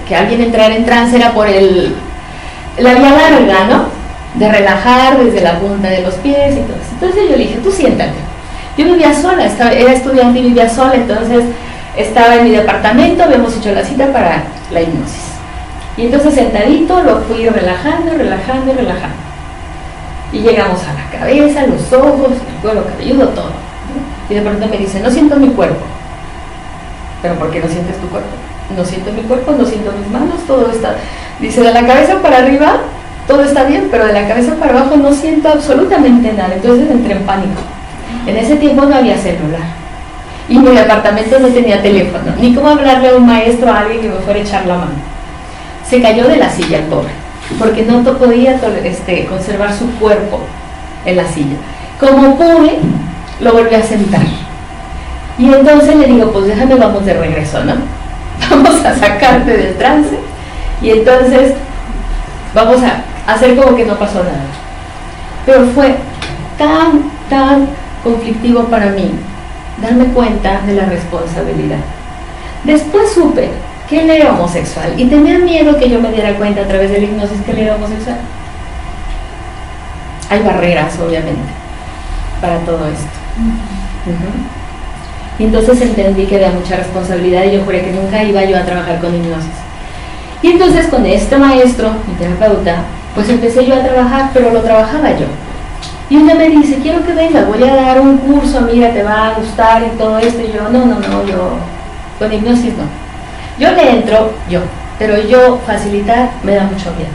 que alguien entrara en trance era por la vía larga, ¿no? De relajar desde la punta de los pies y todo eso. Entonces yo le dije, tú siéntate. Yo vivía sola, era estudiante y vivía sola, entonces estaba en mi departamento, habíamos hecho la cita para la hipnosis. Y entonces sentadito lo fui relajando. Y llegamos a la cabeza, los ojos, el cuero cabelludo, todo, ¿no? Y de pronto me dice, no siento mi cuerpo. ¿Pero por qué no sientes tu cuerpo? No siento mi cuerpo, no siento mis manos, todo está... Dice, de la cabeza para arriba todo está bien, pero de la cabeza para abajo no siento absolutamente nada. Entonces entré en pánico. En ese tiempo no había celular. Y mi departamento no tenía teléfono, ni cómo hablarle a un maestro, a alguien que me fuera a echar la mano. Se cayó de la silla el pobre, porque no podía conservar su cuerpo en la silla. Como pude, lo volví a sentar. Y entonces le digo, pues déjame, vamos de regreso, ¿no? Vamos a sacarte del trance y entonces vamos a hacer como que no pasó nada. Pero fue tan conflictivo para mí darme cuenta de la responsabilidad. Después supe que él era homosexual y tenía miedo que yo me diera cuenta a través de la hipnosis que él era homosexual. Hay barreras, obviamente, para todo esto. Y entonces entendí que había mucha responsabilidad y yo juré que nunca iba yo a trabajar con hipnosis. Y entonces con este maestro, mi terapeuta, pues empecé yo a trabajar, pero lo trabajaba yo. Y un día me dice, quiero que vengas, voy a dar un curso, mira, te va a gustar y todo esto. Y yo, no, yo con hipnosis no. Yo le entro, pero yo facilitar me da mucho miedo.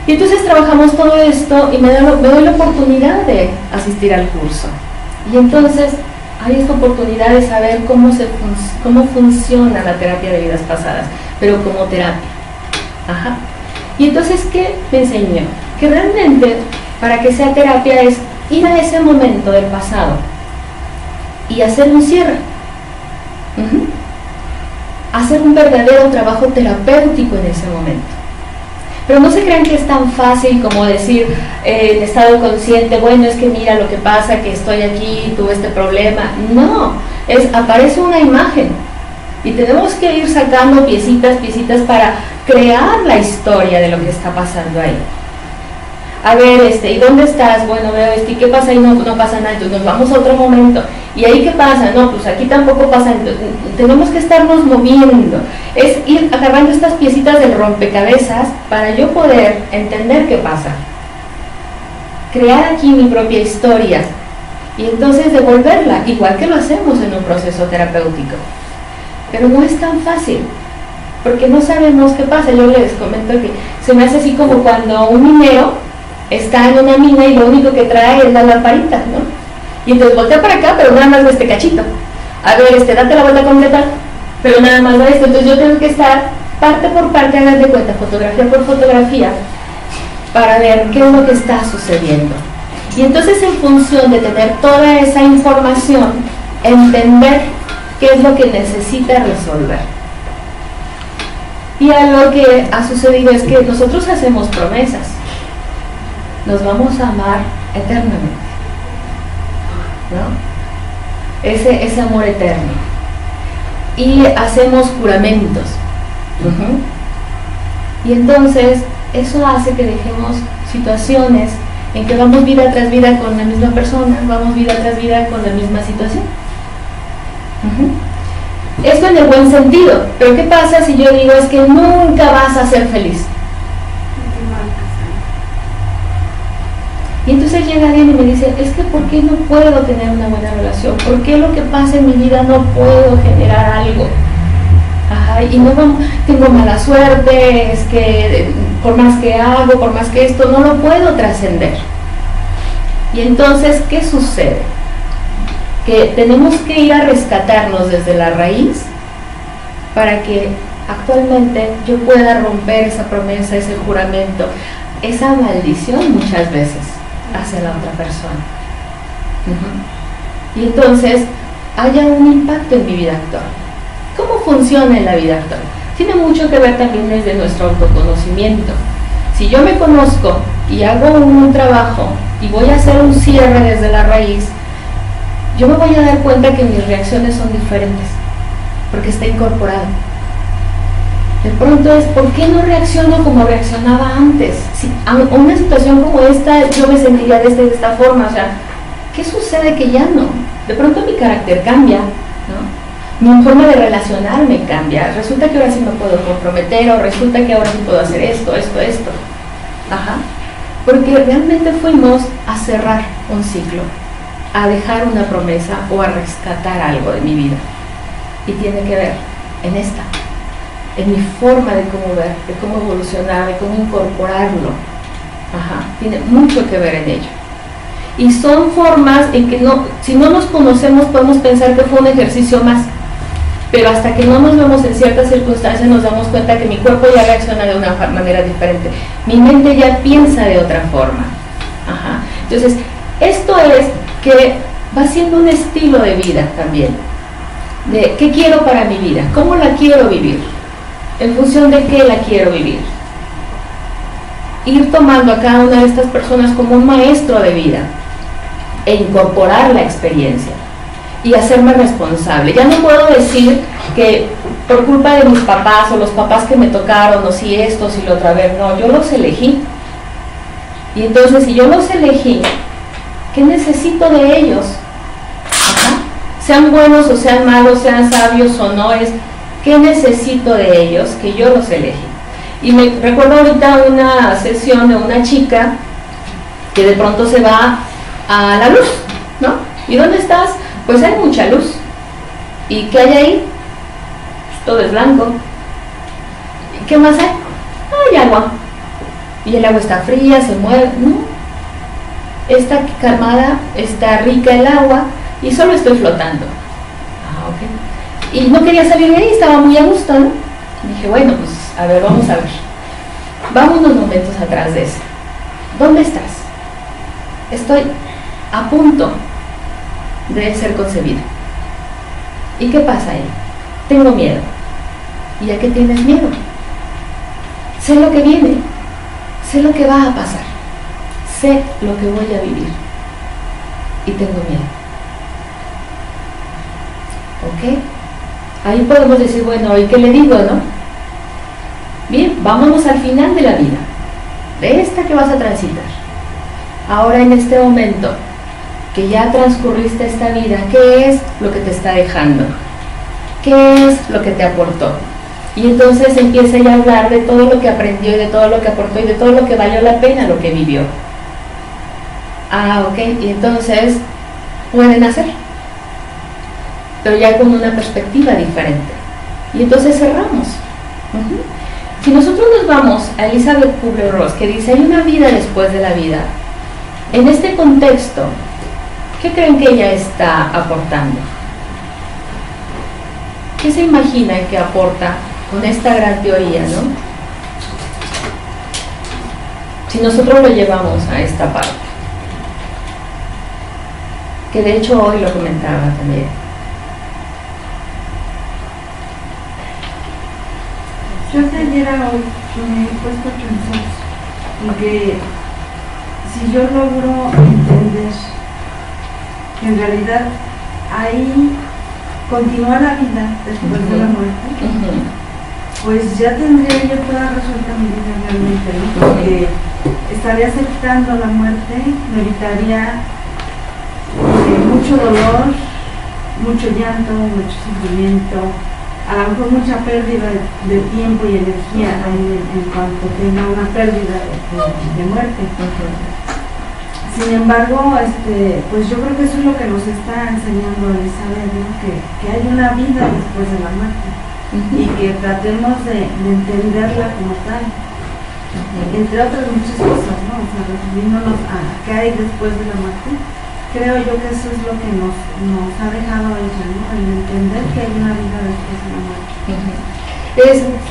Y entonces trabajamos todo esto y me doy la oportunidad de asistir al curso. Y entonces hay esta oportunidad de saber cómo funciona la terapia de vidas pasadas, pero como terapia. Y entonces, ¿qué me enseñó? que realmente para que sea terapia es ir a ese momento del pasado y hacer un cierre. Hacer un verdadero trabajo terapéutico en ese momento. Pero no se crean que es tan fácil como decir en estado consciente, bueno, es que mira lo que pasa, que estoy aquí, tuve este problema. No, aparece una imagen y tenemos que ir sacando piecitas para crear la historia de lo que está pasando ahí. A ver, ¿y dónde estás? Bueno, veo ¿y qué pasa? Y no pasa nada, entonces nos vamos a otro momento. ¿Y ahí qué pasa? No, pues aquí tampoco pasa. Entonces, tenemos que estarnos moviendo. Es ir agarrando estas piecitas del rompecabezas para yo poder entender qué pasa. Crear aquí mi propia historia y entonces devolverla, igual que lo hacemos en un proceso terapéutico. Pero no es tan fácil, porque no sabemos qué pasa. Yo les comento que se me hace así como cuando un minero está en una mina y lo único que trae es la lamparita, ¿no? Y entonces voltea para acá, pero nada más ve este cachito. A ver, date la vuelta completa, pero nada más ve esto. Entonces yo tengo que estar parte por parte, hagan de cuenta, fotografía por fotografía, para ver qué es lo que está sucediendo. Y entonces en función de tener toda esa información, entender qué es lo que necesita resolver. Y algo que ha sucedido es que nosotros hacemos promesas. Nos vamos a amar eternamente, ¿no? Ese amor eterno. Y hacemos juramentos. Y entonces eso hace que dejemos situaciones en que vamos vida tras vida con la misma persona, vamos vida tras vida con la misma situación. Esto en el buen sentido, pero ¿qué pasa si yo digo es que nunca vas a ser feliz? Y entonces llega alguien y me dice, es que ¿por qué no puedo tener una buena relación? ¿Por qué lo que pasa en mi vida no puedo generar algo? Ajá, y no tengo mala suerte, es que por más que hago, por más que esto, no lo puedo trascender. Y entonces, ¿qué sucede? Que tenemos que ir a rescatarnos desde la raíz para que actualmente yo pueda romper esa promesa, ese juramento, esa maldición muchas veces hacia la otra persona. Y entonces haya un impacto en mi vida actual. ¿Cómo funciona en la vida actual? Tiene mucho que ver también desde nuestro autoconocimiento. Si yo me conozco y hago un trabajo y voy a hacer un cierre desde la raíz, yo me voy a dar cuenta que mis reacciones son diferentes, porque está incorporado. De pronto es, ¿por qué no reacciono como reaccionaba antes? Si a una situación como esta yo me sentiría de esta forma, o sea, ¿qué sucede que ya no? De pronto mi carácter cambia, ¿no? Mi forma de relacionarme cambia. Resulta que ahora sí me puedo comprometer, o resulta que ahora sí puedo hacer esto. Ajá. Porque realmente fuimos a cerrar un ciclo, a dejar una promesa o a rescatar algo de mi vida. Y tiene que ver en mi forma de cómo ver, de cómo evolucionar, de cómo incorporarlo. Ajá. Tiene mucho que ver en ello. Y son formas en que si no nos conocemos podemos pensar que fue un ejercicio más, pero hasta que no nos vemos en ciertas circunstancias nos damos cuenta que mi cuerpo ya reacciona de una manera diferente, mi mente ya piensa de otra forma. Ajá. Entonces, esto es que va siendo un estilo de vida también, de qué quiero para mi vida, cómo la quiero vivir, en función de qué la quiero vivir. Ir tomando a cada una de estas personas como un maestro de vida e incorporar la experiencia y hacerme responsable. Ya no puedo decir que por culpa de mis papás o los papás que me tocaron o si esto, si lo otro, a ver, no, yo los elegí. Y entonces si yo los elegí, ¿qué necesito de ellos? Ajá. Sean buenos o sean malos, sean sabios o no, ¿qué necesito de ellos? Que yo los elegí. Y me recuerdo ahorita una sesión de una chica que de pronto se va a la luz, ¿no? ¿Y dónde estás? Pues hay mucha luz. ¿Y qué hay ahí? Pues todo es blanco. ¿Y qué más hay? Hay agua. Y el agua está fría, se mueve. No. Está calmada, está rica el agua y solo estoy flotando. Ah, ok. Y no quería salir de ahí, estaba muy a gusto, ¿no? Dije, bueno, pues a ver, vamos a ver. Vamos unos momentos atrás de eso. ¿Dónde estás? Estoy a punto de ser concebida. ¿Y qué pasa ahí? Tengo miedo. ¿Y a qué tienes miedo? Sé lo que viene, sé lo que va a pasar, sé lo que voy a vivir y tengo miedo. ¿Ok? Ahí podemos decir, bueno, ¿y qué le digo, no? Bien, vámonos al final de la vida, de esta que vas a transitar. Ahora en este momento, que ya transcurriste esta vida, ¿qué es lo que te está dejando? ¿Qué es lo que te aportó? Y entonces empieza ya a hablar de todo lo que aprendió y de todo lo que aportó y de todo lo que valió la pena lo que vivió. Ah, ok, y entonces pueden hacer, pero ya con una perspectiva diferente. Y entonces cerramos. Si nosotros nos vamos a Elizabeth Kubler-Ross, que dice, hay una vida después de la vida, en este contexto, ¿qué creen que ella está aportando? ¿Qué se imagina que aporta con esta gran teoría, no? Si nosotros lo llevamos a esta parte, que de hecho hoy lo comentaba también. Yo de ayer a hoy me he puesto a pensar en que si yo logro entender que en realidad ahí continúa la vida después de la muerte, pues ya tendría yo toda resuelta mi vida realmente, ¿no? Porque estaría aceptando la muerte, me evitaría mucho dolor, mucho llanto, mucho sufrimiento, a lo mejor mucha pérdida de tiempo y energía en cuanto tenga una pérdida de muerte. Sin embargo, pues yo creo que eso es lo que nos está enseñando Elizabeth, ¿no? Que hay una vida después de la muerte y que tratemos de entenderla como tal, entre otras muchas cosas, ¿no? O sea, refiriéndonos a qué hay después de la muerte. Creo yo que eso es lo que nos ha dejado ella, ¿no? El entender que hay una vida después de la muerte.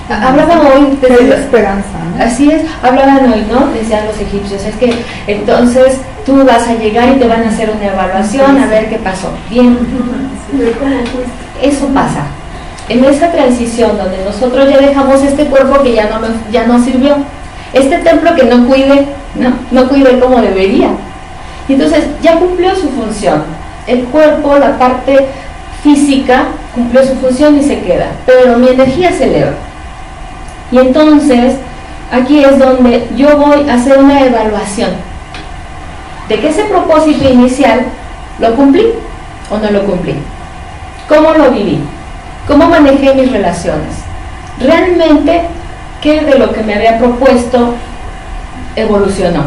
Hablaban hoy de la esperanza, ¿no? Así es, hablaban hoy, ¿no? Decían los egipcios, es que entonces tú vas a llegar y te van a hacer una evaluación a ver qué pasó. Bien, eso pasa. En esa transición donde nosotros ya dejamos este cuerpo que ya no sirvió, este templo que no cuide como debería. Y entonces ya cumplió su función. El cuerpo, la parte física, cumplió su función y se queda, pero mi energía se eleva. Y entonces aquí es donde yo voy a hacer una evaluación de que ese propósito inicial lo cumplí o no lo cumplí, cómo lo viví, cómo manejé mis relaciones, realmente qué de lo que me había propuesto evolucionó.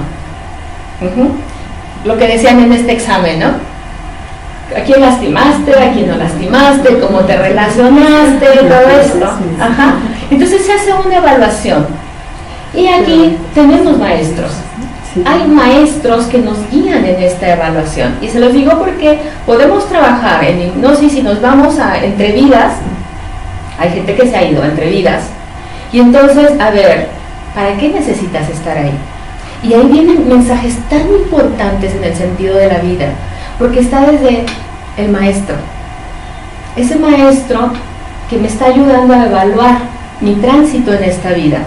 Lo que decían en este examen, ¿no? ¿A quién lastimaste? ¿A quién no lastimaste? ¿Cómo te relacionaste? Todo esto. Ajá. Entonces se hace una evaluación. Y aquí tenemos maestros. Hay maestros que nos guían en esta evaluación. Y se los digo porque podemos trabajar en hipnosis y nos vamos a entre vidas. Hay gente que se ha ido a entre vidas. Y entonces, a ver, ¿para qué necesitas estar ahí? Y ahí vienen mensajes tan importantes en el sentido de la vida, porque está desde el maestro, ese maestro que me está ayudando a evaluar mi tránsito en esta vida.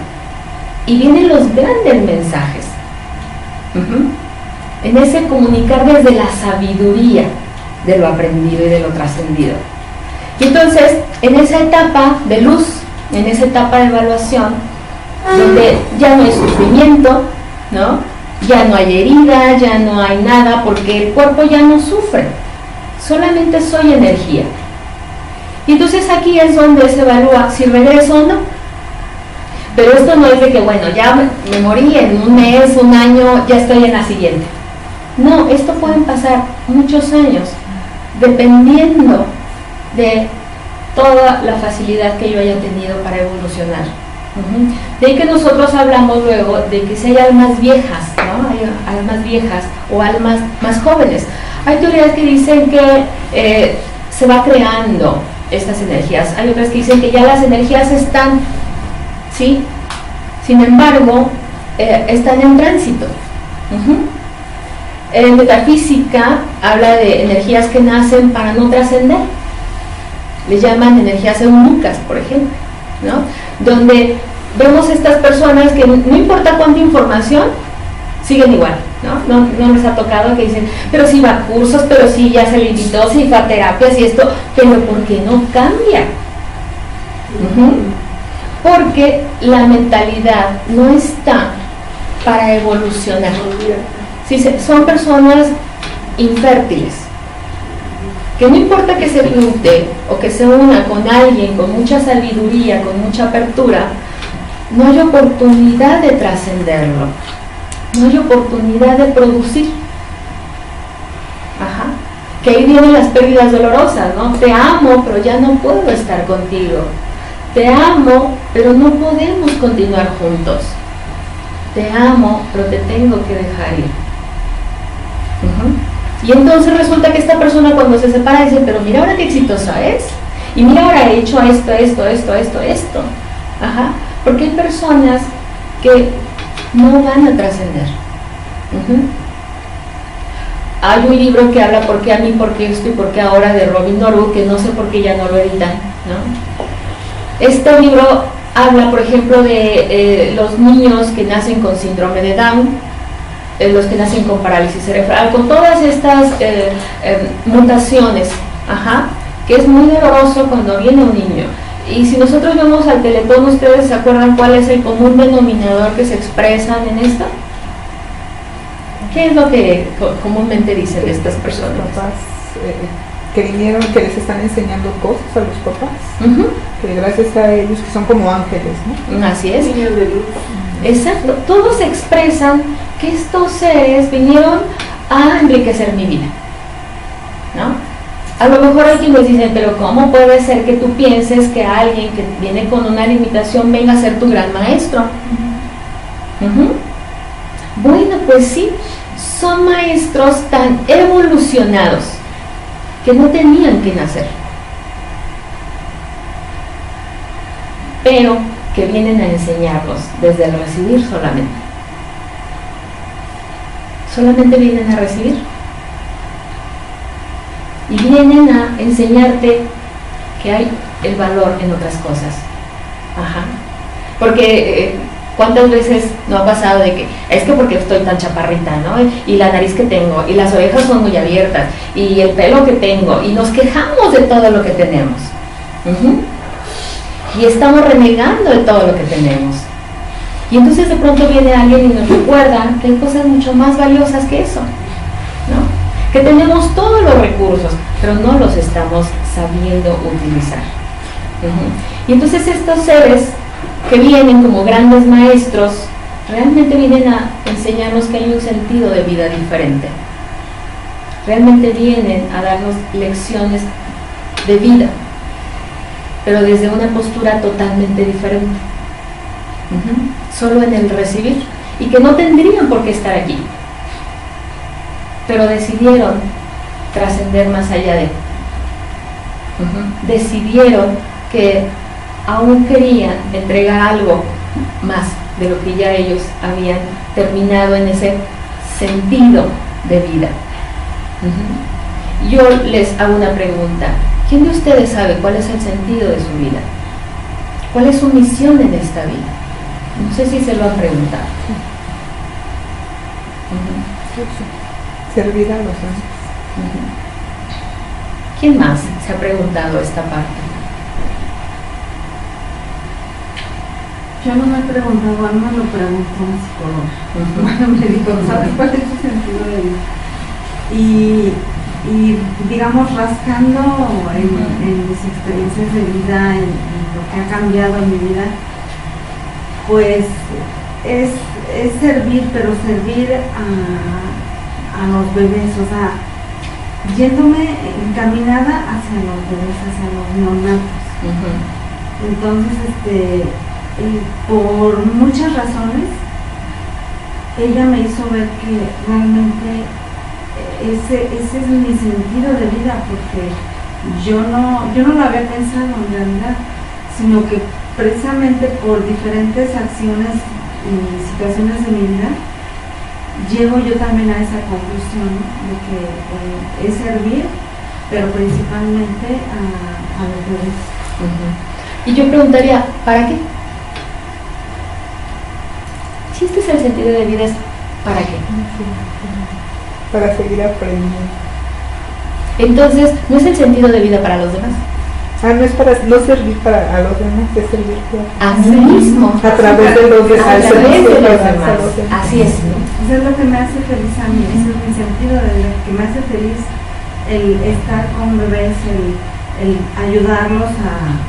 Y vienen los grandes mensajes, en ese comunicar desde la sabiduría de lo aprendido y de lo trascendido. Y entonces, en esa etapa de luz, en esa etapa de evaluación, donde ya no hay sufrimiento, ¿no? Ya no hay herida, ya no hay nada, porque el cuerpo ya no sufre, solamente soy energía. Y entonces aquí es donde se evalúa si regreso o no. Pero esto no es de que, bueno, ya me morí en un mes, un año, ya estoy en la siguiente. No, esto pueden pasar muchos años, dependiendo de toda la facilidad que yo haya tenido para evolucionar. De ahí que nosotros hablamos luego de que si hay almas viejas, ¿no? Hay almas viejas o almas más jóvenes. Hay teorías que dicen que se va creando estas energías. Hay otras que dicen que ya las energías están, ¿sí? Sin embargo, están en tránsito. En metafísica habla de energías que nacen para no trascender. Le llaman energías eunucas, por ejemplo, ¿no? Donde vemos estas personas que no importa cuánta información, siguen igual, ¿no? No les ha tocado que dicen, pero si va a cursos, pero si ya se le invitó, si fue a terapias y esto, pero ¿por qué no cambia? Porque la mentalidad no está para evolucionar. Sí, son personas infértiles, que no importa que se junte o que se una con alguien con mucha sabiduría, con mucha apertura, no hay oportunidad de trascenderlo, no hay oportunidad de producir. Que ahí vienen las pérdidas dolorosas, ¿no? Te amo, pero ya no puedo estar contigo. Te amo, pero no podemos continuar juntos. Te amo, pero te tengo que dejar ir. Y entonces resulta que esta persona cuando se separa dice, pero mira ahora qué exitosa es. Y mira ahora he hecho esto. Porque hay personas que no van a trascender. Hay un libro que habla por qué a mí, por qué esto y por qué ahora, de Robin Norwood, que no sé por qué ya no lo editan, ¿no? Este libro habla, por ejemplo, de los niños que nacen con síndrome de Down, los que nacen con parálisis cerebral, con todas estas mutaciones, que es muy doloroso cuando viene un niño. Y si nosotros vemos al Teletón, ¿ustedes se acuerdan cuál es el común denominador que se expresan en esto? ¿Qué es lo que comúnmente dicen estas personas? Los papás que vinieron, que les están enseñando cosas a los papás, que gracias a ellos, que son como ángeles, ¿no? Así es. Niños de luz. Exacto. Todos expresan que estos seres vinieron a enriquecer mi vida, ¿no? A lo mejor hay quienes dicen, pero ¿cómo puede ser que tú pienses que alguien que viene con una limitación venga a ser tu gran maestro? Bueno, pues sí, son maestros tan evolucionados que no tenían que nacer, pero que vienen a enseñarnos desde el recibir solamente. Solamente vienen a recibir. Y vienen a enseñarte que hay el valor en otras cosas. Porque ¿cuántas veces no ha pasado de que es que porque estoy tan chaparrita, ¿no? Y la nariz que tengo, y las orejas son muy abiertas, y el pelo que tengo, y nos quejamos de todo lo que tenemos. Y estamos renegando de todo lo que tenemos. Y entonces de pronto viene alguien y nos recuerda que hay cosas mucho más valiosas que eso, ¿no? Que tenemos todos los recursos, pero no los estamos sabiendo utilizar. Y entonces estos seres que vienen como grandes maestros, realmente vienen a enseñarnos que hay un sentido de vida diferente. Realmente vienen a darnos lecciones de vida, pero desde una postura totalmente diferente. Solo en el recibir, y que no tendrían por qué estar aquí, pero decidieron trascender más allá de. Decidieron que aún querían entregar algo más de lo que ya ellos habían terminado en ese sentido de vida. Yo les hago una pregunta. ¿Quién de ustedes sabe cuál es el sentido de su vida? ¿Cuál es su misión en esta vida? No sé si se lo han preguntado. Servir a los demás. ¿Quién más se ha preguntado esta parte? Yo no me he preguntado, no me lo preguntó un psicólogo. Bueno, me dijo, ¿sabes cuál es tu sentido de vida? Y digamos, rascando en mis experiencias de vida, en lo que ha cambiado en mi vida, pues es servir, pero servir a los bebés, o sea, yéndome encaminada hacia los bebés, hacia los neonatos. Entonces, por muchas razones, ella me hizo ver que realmente ese es mi sentido de vida, porque yo no lo había pensado en realidad, sino que precisamente por diferentes acciones y situaciones de mi vida, llego yo también a esa conclusión, ¿no? De que es servir, pero principalmente a los bebés. Y yo preguntaría, ¿para qué? Si este es el sentido de vida, ¿para qué? Para seguir aprendiendo. Entonces, no es el sentido de vida para los demás. No es para no servir a los demás, es servir A mí mismo. a través de los demás. A través de los a demás. los demás. Así es. Eso es lo que me hace feliz a mí, ese es mi sentido de vida, que me hace feliz el estar con bebés, el ayudarlos a,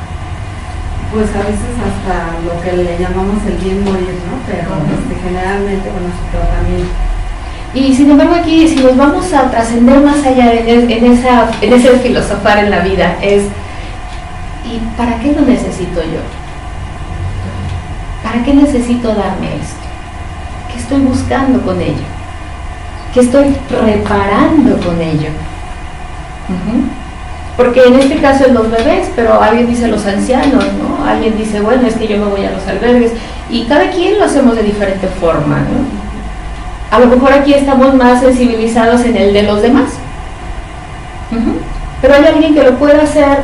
pues a veces hasta lo que le llamamos el bien morir, ¿no? Pero generalmente con su tratamiento. Y sin embargo aquí, si nos vamos a trascender más allá en ese filosofar en la vida, es ¿y para qué lo necesito yo? ¿Para qué necesito darme esto? ¿Qué estoy buscando con ello? ¿Qué estoy reparando con ello? Porque en este caso es los bebés, pero alguien dice los ancianos, ¿no? Alguien dice, bueno, es que yo me voy a los albergues, y cada quien lo hacemos de diferente forma, ¿no? A lo mejor aquí estamos más sensibilizados en el de los demás, pero hay alguien que lo puede hacer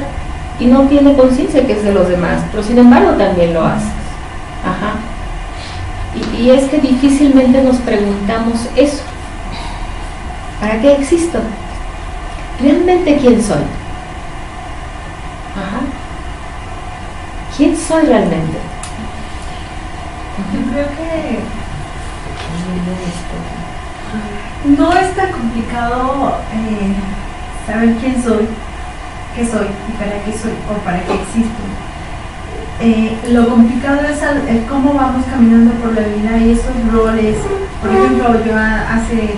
y no tiene conciencia que es de los demás, pero sin embargo también lo hace. Y es que difícilmente nos preguntamos eso. ¿Para qué existo? ¿Realmente quién soy? ¿Quién soy realmente? Yo creo que no es tan complicado saber quién soy, qué soy y para qué soy o para qué existo. Lo complicado es cómo vamos caminando por la vida y esos roles. Por ejemplo, yo hace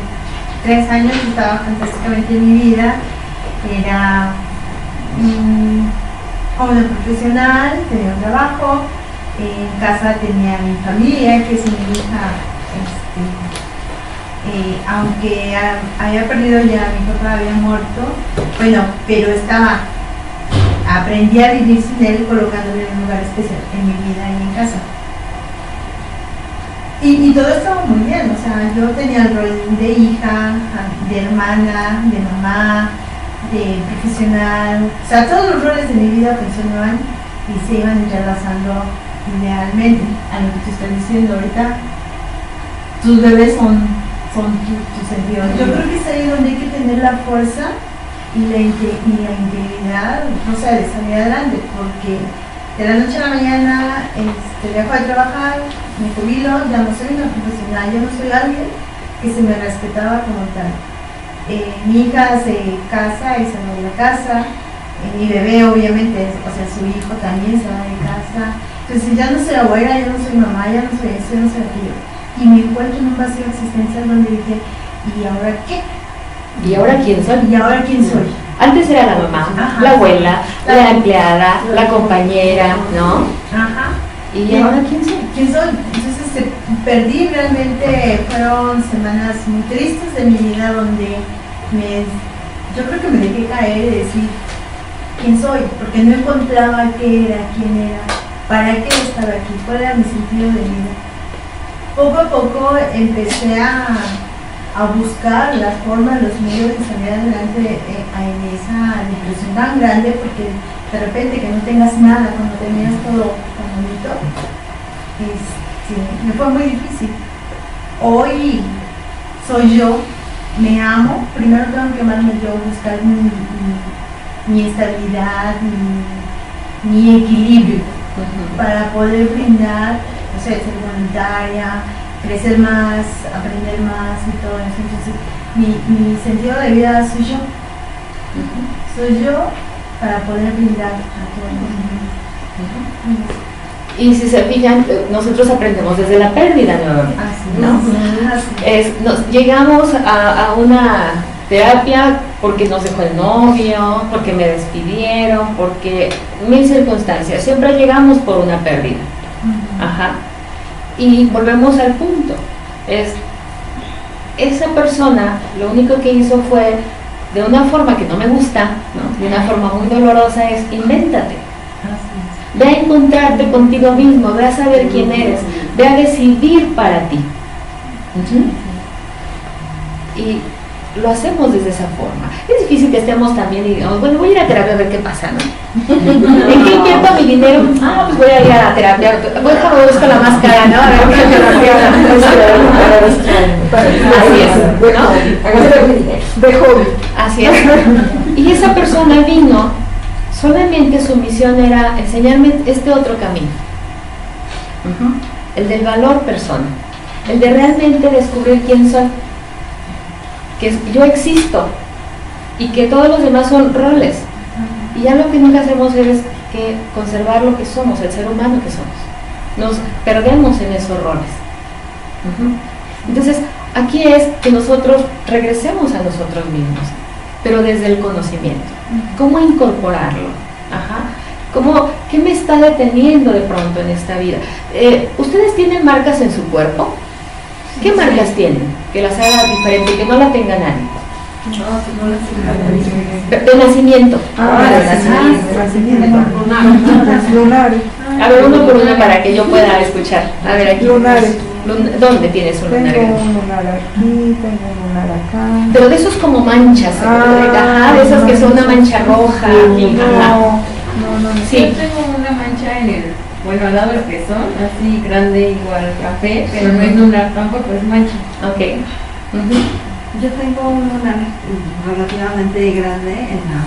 3 años estaba fantásticamente en mi vida, era joven profesional, tenía un trabajo, en casa tenía mi familia, que es mi hija, aunque había perdido ya, mi papá había muerto, bueno, pero aprendí a vivir sin él colocándome en un lugar especial en mi vida y en casa. Y todo estaba muy bien, o sea, yo tenía el rol de hija, de hermana, de mamá, de profesional, o sea, todos los roles de mi vida funcionaban y se iban entrelazando idealmente. A lo que tú estás diciendo ahorita, tus bebés son tu sentido. Yo creo que es ahí donde hay que tener la fuerza y la integridad, o sea, de salir adelante, porque de la noche a la mañana dejo de trabajar, me jubilo, ya no soy una profesional, ya no soy alguien que se me respetaba como tal. Mi hija se casa y se va de la casa, mi bebé obviamente, o sea, su hijo también se va de casa, entonces ya no soy abuela, ya no soy mamá, ya no soy eso, ya no soy aquello. Y me encuentro en un vacío existencial donde dije, ¿y ahora qué? ¿Y ahora quién soy? ¿Y ahora quién soy? Antes era la mamá, la abuela, la empleada, la compañera, ¿no? ¿Y ahora quién soy? ¿Quién soy? Entonces perdí realmente, fueron semanas muy tristes de mi vida donde yo creo que me dejé caer y decir quién soy, porque no encontraba qué era, quién era, para qué estaba aquí, cuál era mi sentido de vida. Poco a poco empecé a buscar las formas, los medios de salir adelante en esa depresión tan grande, porque de repente que no tengas nada cuando tenías todo tan bonito, me fue muy difícil. Hoy soy yo, me amo, primero tengo que amarme yo, buscar mi estabilidad, mi equilibrio, para poder brindar, o sea, ser voluntaria, crecer más, aprender más y todo eso. Entonces, mi sentido de vida soy yo. Soy yo para poder brindar a todo el mundo. Y si se fijan, nosotros aprendemos desde la pérdida nuevamente, ¿no? Llegamos a una terapia porque nos dejó el novio, porque me despidieron, porque 1000 circunstancias. Siempre llegamos por una pérdida. Y volvemos al punto, esa persona lo único que hizo fue, de una forma que no me gusta, ¿no? De una forma muy dolorosa, es invéntate, ve a encontrarte contigo mismo, ve a saber quién eres, ve a decidir para ti. Y lo hacemos desde esa forma. Es difícil que estemos también y digamos, bueno, voy a ir a terapia a ver qué pasa, ¿no? ¿En qué invierto mi dinero? Ah, pues voy a ir a la terapia. Voy a buscar la máscara, ¿no? A ver qué De hobby. Así es. Y esa persona vino, solamente su misión era enseñarme este otro camino. El del valor persona. El de realmente descubrir quién soy. Que yo existo y que todos los demás son roles, y ya lo que nunca hacemos es que conservar lo que somos, el ser humano que somos. Nos perdemos en esos roles. Entonces aquí es que nosotros regresemos a nosotros mismos, pero desde el conocimiento. ¿Cómo incorporarlo? ¿Qué me está deteniendo de pronto en esta vida? ¿Ustedes tienen marcas en su cuerpo? ¿Qué marcas tienen? Que las haga diferente, que no la tenga nadie. De nacimiento. De nacimiento. Lunares. A ver, uno por uno para que yo pueda escuchar. A ver, aquí. Lunares. ¿Dónde tienes un lunar? Tengo un lunar aquí, tengo un lunar acá. Pero de esos como manchas, de esas que son una mancha roja. No. Sí. Yo tengo una mancha en el, bueno, al lado del pezón, así grande, igual café, pero no es lunar tampoco, es mancha. Ok. Yo tengo un lunar relativamente grande en la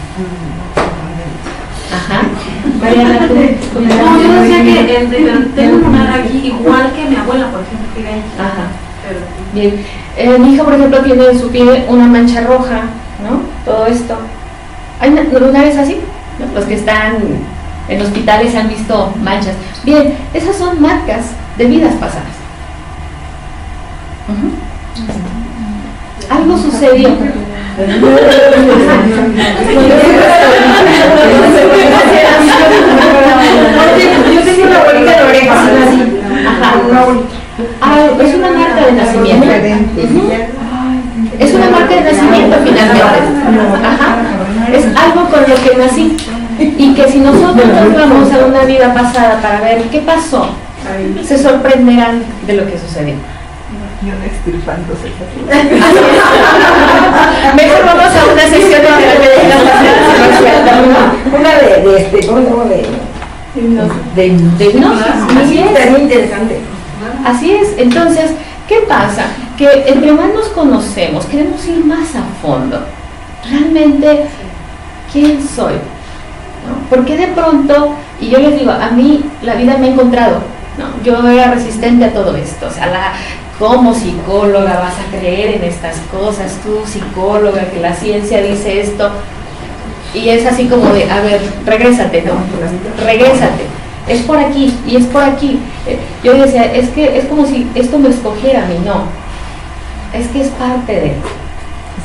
Mariana, ¿tú? No, yo decía que tengo un lunar aquí igual que mi abuela, por ejemplo, que ahí. Bien. Mi hija, por ejemplo, tiene en su pie una mancha roja, ¿no? Todo esto. ¿Hay lunares así? ¿No? Los que están en hospitales han visto manchas. Bien, esas son marcas de vidas pasadas. Algo sucedió. Yo tengo una bolita de orejas así. Es una marca de nacimiento. Es una marca de nacimiento finalmente. Es algo con lo que nací. Y que si nosotros nos vamos a una vida pasada para ver qué pasó, se sorprenderán de lo que sucedió. Yo no extirpándose. Mejor vamos a una sesión de hipnosis. Así es. Muy interesante. Así es. Entonces, ¿qué pasa? Que entre más nos conocemos, queremos ir más a fondo. Realmente, ¿quién soy? ¿No? Porque de pronto, y yo les digo, a mí la vida me ha encontrado, ¿no? Yo era resistente a todo esto, o sea, como psicóloga vas a creer en estas cosas, tú psicóloga, que la ciencia dice esto, y es así como de, a ver, regrésate, ¿no? Regrésate, es por aquí, y es por aquí. Yo decía, es que es como si esto me escogiera a mí, no, es que es parte de...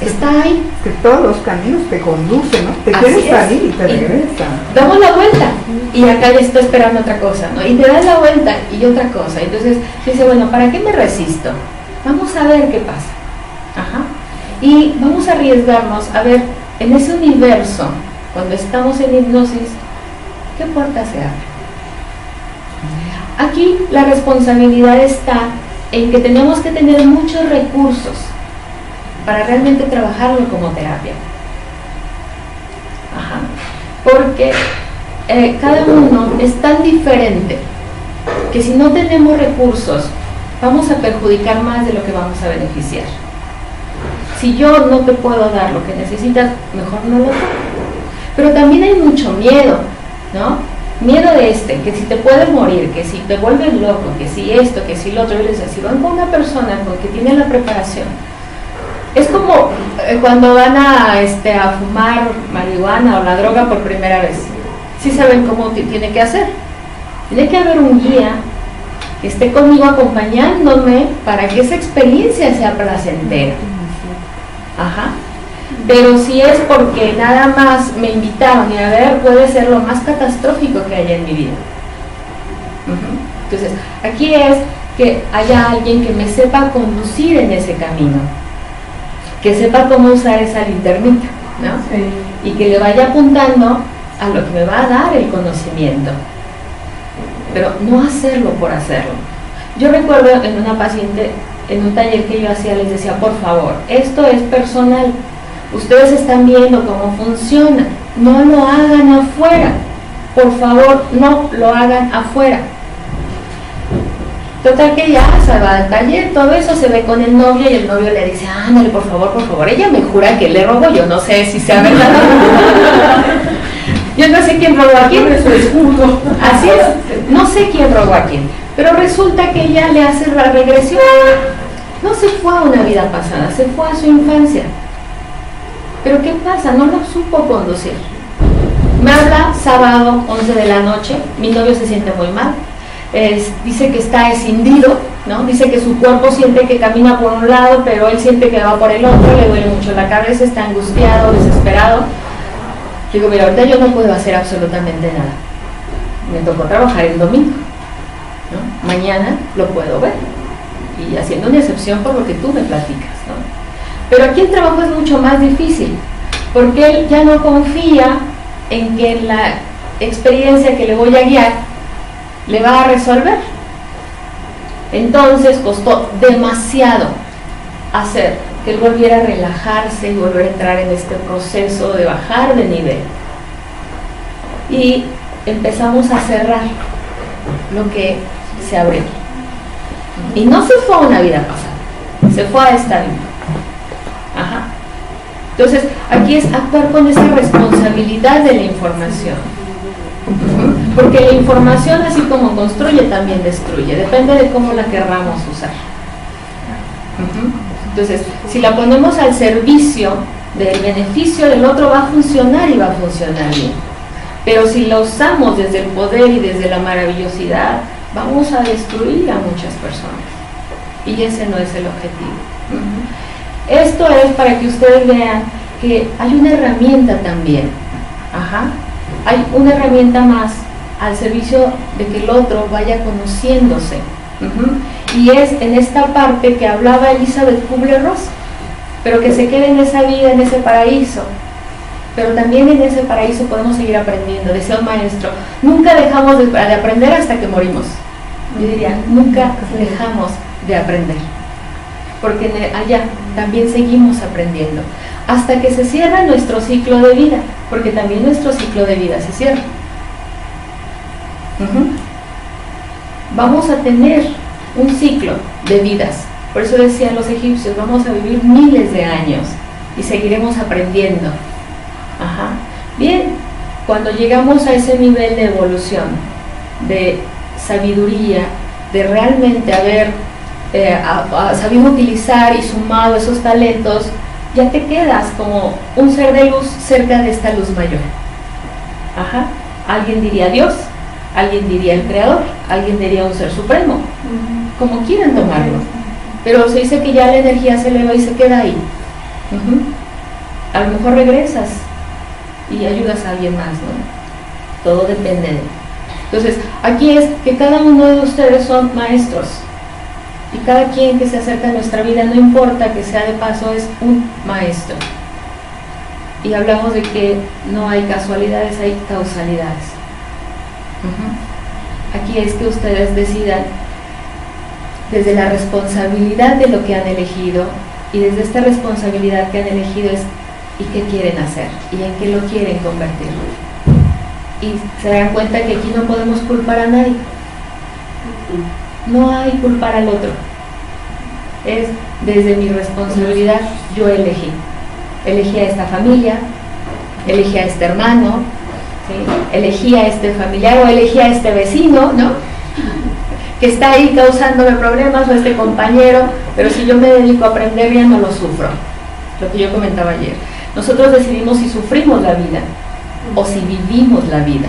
Está ahí. Que todos los caminos te conducen, ¿no? Te quieres salir y te regresan. Damos la vuelta y acá ya está esperando otra cosa, ¿no? Y te das la vuelta y otra cosa. Entonces dice, bueno, ¿para qué me resisto? Vamos a ver qué pasa. Y vamos a arriesgarnos a ver en ese universo, cuando estamos en hipnosis, ¿qué puerta se abre? Aquí la responsabilidad está en que tenemos que tener muchos recursos para realmente trabajarlo como terapia. Porque cada uno es tan diferente que si no tenemos recursos vamos a perjudicar más de lo que vamos a beneficiar. Si yo no te puedo dar lo que necesitas, mejor no lo doy. Pero también hay mucho miedo, ¿no? Miedo de que si te puedes morir, que si te vuelves loco, que si esto, que si lo otro. Yo les decía, si van con una persona que tiene la preparación, es como cuando van a fumar marihuana o la droga por primera vez. Sí saben cómo tiene que hacer. Tiene que haber un guía que esté conmigo acompañándome para que esa experiencia sea placentera. Pero si es porque nada más me invitaron y a ver, puede ser lo más catastrófico que haya en mi vida. Entonces, aquí es que haya alguien que me sepa conducir en ese camino, que sepa cómo usar esa linternita, ¿no? Sí. Y que le vaya apuntando a lo que me va a dar el conocimiento, pero no hacerlo por hacerlo. Yo recuerdo en una paciente en un taller que yo hacía, les decía, por favor, esto es personal, ustedes están viendo cómo funciona, no lo hagan afuera, por favor, no lo hagan afuera. Total que ya se va al taller, todo eso, se ve con el novio y el novio le dice, ándale, por favor, ella me jura que le robó, yo no sé si sea verdad. Yo no sé quién robó a quién, así es, no sé quién robó a quién, pero resulta que ella le hace la regresión, no se fue a una vida pasada, se fue a su infancia. Pero ¿qué pasa? No lo supo conducir. Me habla sábado 11 de la noche, mi novio se siente muy mal. Dice que está escindido, ¿no? Dice que su cuerpo siente que camina por un lado, pero él siente que va por el otro, le duele mucho la cabeza, está angustiado, desesperado. Digo, mira, ahorita yo no puedo hacer absolutamente nada. Me tocó trabajar el domingo, ¿no? Mañana lo puedo ver, y haciendo una excepción por lo que tú me platicas, ¿no? Pero aquí el trabajo es mucho más difícil, porque él ya no confía en que la experiencia que le voy a guiar le va a resolver. Entonces costó demasiado hacer que él volviera a relajarse y volver a entrar en este proceso de bajar de nivel. Y empezamos a cerrar lo que se abrió. Y no se fue a una vida pasada, se fue a esta vida. Ajá. Entonces, aquí es actuar con esa responsabilidad de la información. Porque la información, así como construye, también destruye, depende de cómo la querramos usar. Entonces, si la ponemos al servicio del beneficio del otro, va a funcionar y va a funcionar bien. Pero si la usamos desde el poder y desde la maravillosidad, vamos a destruir a muchas personas. Y ese no es el objetivo. Esto es para que ustedes vean que hay una herramienta también. Hay una herramienta más al servicio de que el otro vaya conociéndose. Y es en esta parte que hablaba Elizabeth Kubler-Ross, pero que se quede en esa vida, en ese paraíso. Pero también en ese paraíso podemos seguir aprendiendo. Decía un maestro, nunca dejamos de aprender hasta que morimos. Yo diría, nunca dejamos de aprender, porque allá también seguimos aprendiendo hasta que se cierra nuestro ciclo de vida, porque también nuestro ciclo de vida se cierra. Vamos a tener un ciclo de vidas, por eso decían los egipcios, vamos a vivir miles de años y seguiremos aprendiendo. Bien, cuando llegamos a ese nivel de evolución, de sabiduría, de realmente haber sabido utilizar y sumado esos talentos, ya te quedas como un ser de luz cerca de esta luz mayor. Alguien diría Dios, alguien diría el Creador, alguien diría un ser supremo, como quieran tomarlo, pero se dice que ya la energía se eleva y se queda ahí. A lo mejor regresas y ayudas a alguien más, ¿no? Todo depende de. Entonces, aquí es que cada uno de ustedes son maestros, y cada quien que se acerca a nuestra vida, no importa que sea de paso, es un maestro. Y hablamos de que no hay casualidades, hay causalidades. Aquí es que ustedes decidan desde la responsabilidad de lo que han elegido, y desde esta responsabilidad que han elegido es y qué quieren hacer y en qué lo quieren convertir. Y se dan cuenta que aquí no podemos culpar a nadie, no hay culpar al otro, es desde mi responsabilidad. Yo elegí a esta familia, elegí a este hermano, ¿sí? Elegí a este familiar o elegí a este vecino, ¿no? Que está ahí causándome problemas, o este compañero, pero si yo me dedico a aprender ya no lo sufro. Lo que yo comentaba ayer, nosotros decidimos si sufrimos la vida o si vivimos la vida.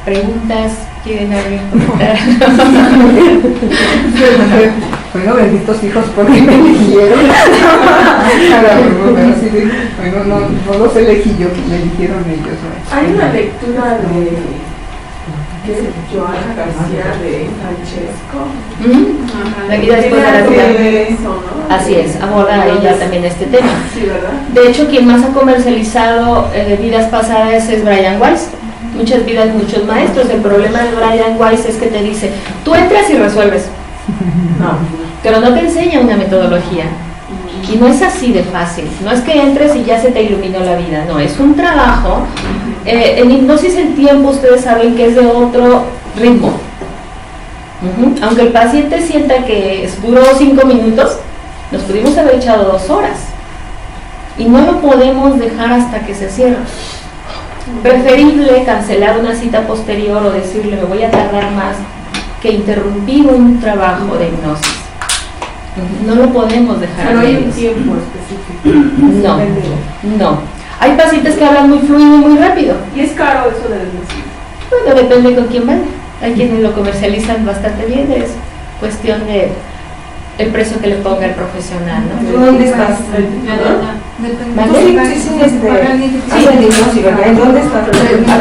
¿Preguntas? ¿Quieren alguien comentar? Bueno, benditos hijos, porque me eligieron. Bueno, no los elegí yo, me eligieron ellos. Hay una lectura de Joana García de Francesco. La vida después de la vida. Eso, ¿no? Así es, aborda ella también este tema. Sí, ¿verdad? De hecho, quien más ha comercializado vidas pasadas es Brian Weiss. muchas vidas, muchos maestros. El problema de Brian Weiss es que te dice, tú entras y resuelves. No, pero no te enseña una metodología. Y no es así de fácil. No es que entres y ya se te iluminó la vida. No, es un trabajo. En hipnosis el tiempo, ustedes saben que es de otro ritmo. Aunque el paciente sienta que duró 5 minutos, nos pudimos haber echado 2 horas. Y no lo podemos dejar hasta que se cierre. Preferible cancelar una cita posterior o decirle me voy a tardar más que interrumpir un trabajo de hipnosis. No lo podemos dejar. Pero hay un tiempo específico. No, no. Hay pacientes que hablan muy fluido y muy rápido. ¿Y es caro eso de la hipnosis? Bueno, depende con quién vende. Hay quienes lo comercializan bastante bien, es cuestión de el precio que le ponga el profesional, ¿no? ¿Tú dónde estás? ¿Vale? ¿En dónde estás?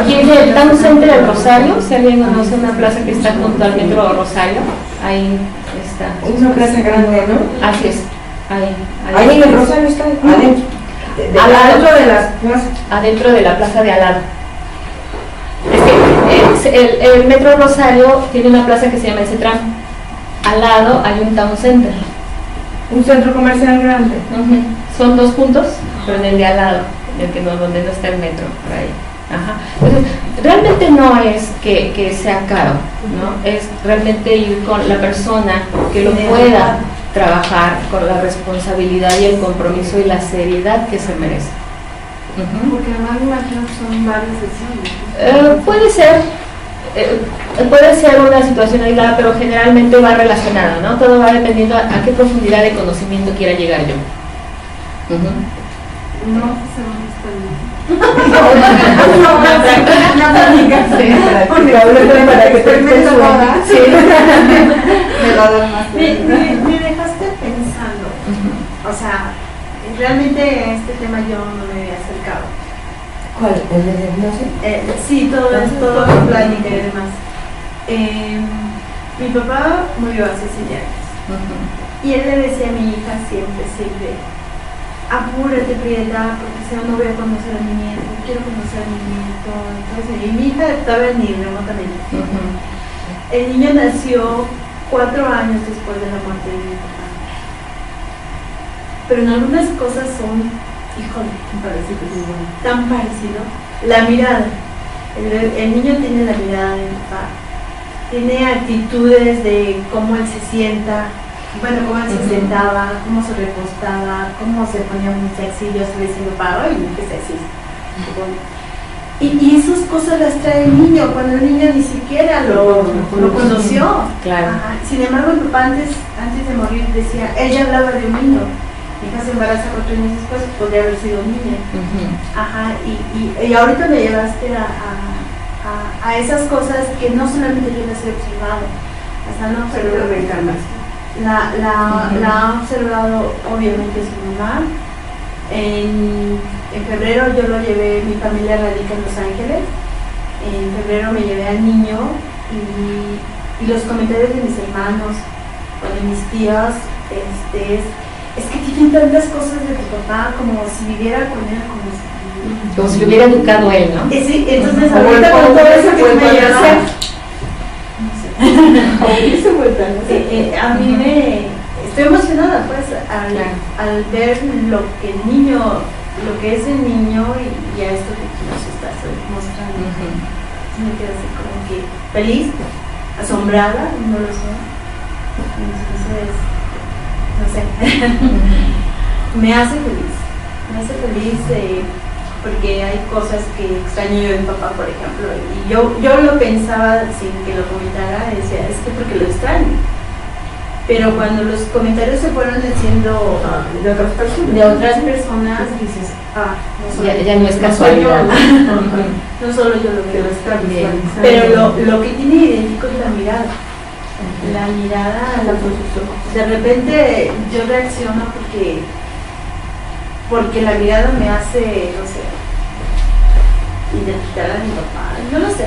Aquí en el Town Center del Rosario, si alguien conoce una plaza que está junto al metro Rosario, ahí está. Es una plaza grande, ¿no? Así es, ahí. Ahí en el Rosario está, adentro. Adentro de la plaza. Adentro de la plaza de al lado. Es que el metro Rosario tiene una plaza que se llama el Cetram. Al lado hay un Town Center. Un centro comercial grande. Son 2 puntos, pero en el de al lado, en el que donde no está el metro, por ahí. Ajá. Entonces, realmente no es que sea caro, ¿no? Es realmente ir con la persona que lo pueda trabajar con la responsabilidad y el compromiso y la seriedad que se merece. Porque además me imagino que son varias sesiones. Puede ser una situación aislada, pero generalmente va relacionado, ¿no? Todo va dependiendo a qué profundidad de conocimiento quiera llegar yo. No sé dónde está el Me dejaste pensando, o sea, realmente a este tema yo no me había acercado. ¿Cuál? ¿El de hipnosis? Sí, todo el plática y demás. Mi papá murió hace 6 años. Y él le decía a mi hija siempre, apúrate, Prieta, porque si no, no voy a conocer a mi nieto, quiero conocer a mi nieto. Entonces, y mi hija estaba ni remotamente. El niño nació 4 años después de la muerte de mi papá. Pero en algunas cosas son, híjole, tan parecido. La mirada. El niño tiene la mirada de mi papá. Tiene actitudes de cómo él se sienta, bueno, cómo él se sentaba, cómo se recostaba, cómo se ponía muy sexy. Yo estoy diciendo, ¡ay, qué sexy! Y esas cosas las trae el niño, cuando el niño ni siquiera lo conoció. Claro. Sin embargo, mi papá antes de morir decía, ella hablaba de un niño. Mi hija se embaraza 4 años después, podría haber sido niña. Y ahorita me llevaste a esas cosas que no solamente yo las he observado, las han observado. La ha observado obviamente su mamá. En febrero yo lo llevé, mi familia radica en Los Ángeles. En febrero me llevé al niño y los comentarios de mis hermanos o de mis tíos es que tienen tantas cosas de tu papá como si viviera con él, como si lo hubiera educado él, ¿no? Sí, entonces ahorita con todo eso que me lleva, a mí me estoy emocionada pues al ver lo que el niño, lo que es el niño y a esto que tú nos estás mostrando. Me quedo así como que feliz, asombrada, no lo sé. Entonces, no sé, me hace feliz porque hay cosas que extraño yo de mi papá, por ejemplo, y yo lo pensaba sin que lo comentara, decía, es que porque lo extraño. Pero cuando los comentarios se fueron haciendo de otras personas, dices, ya no es casualidad. No solo yo lo veo, pero lo que tiene idéntico es la mirada. La mirada, de repente yo reacciono porque la mirada me hace, no sé, identificar a mi papá, no lo sé.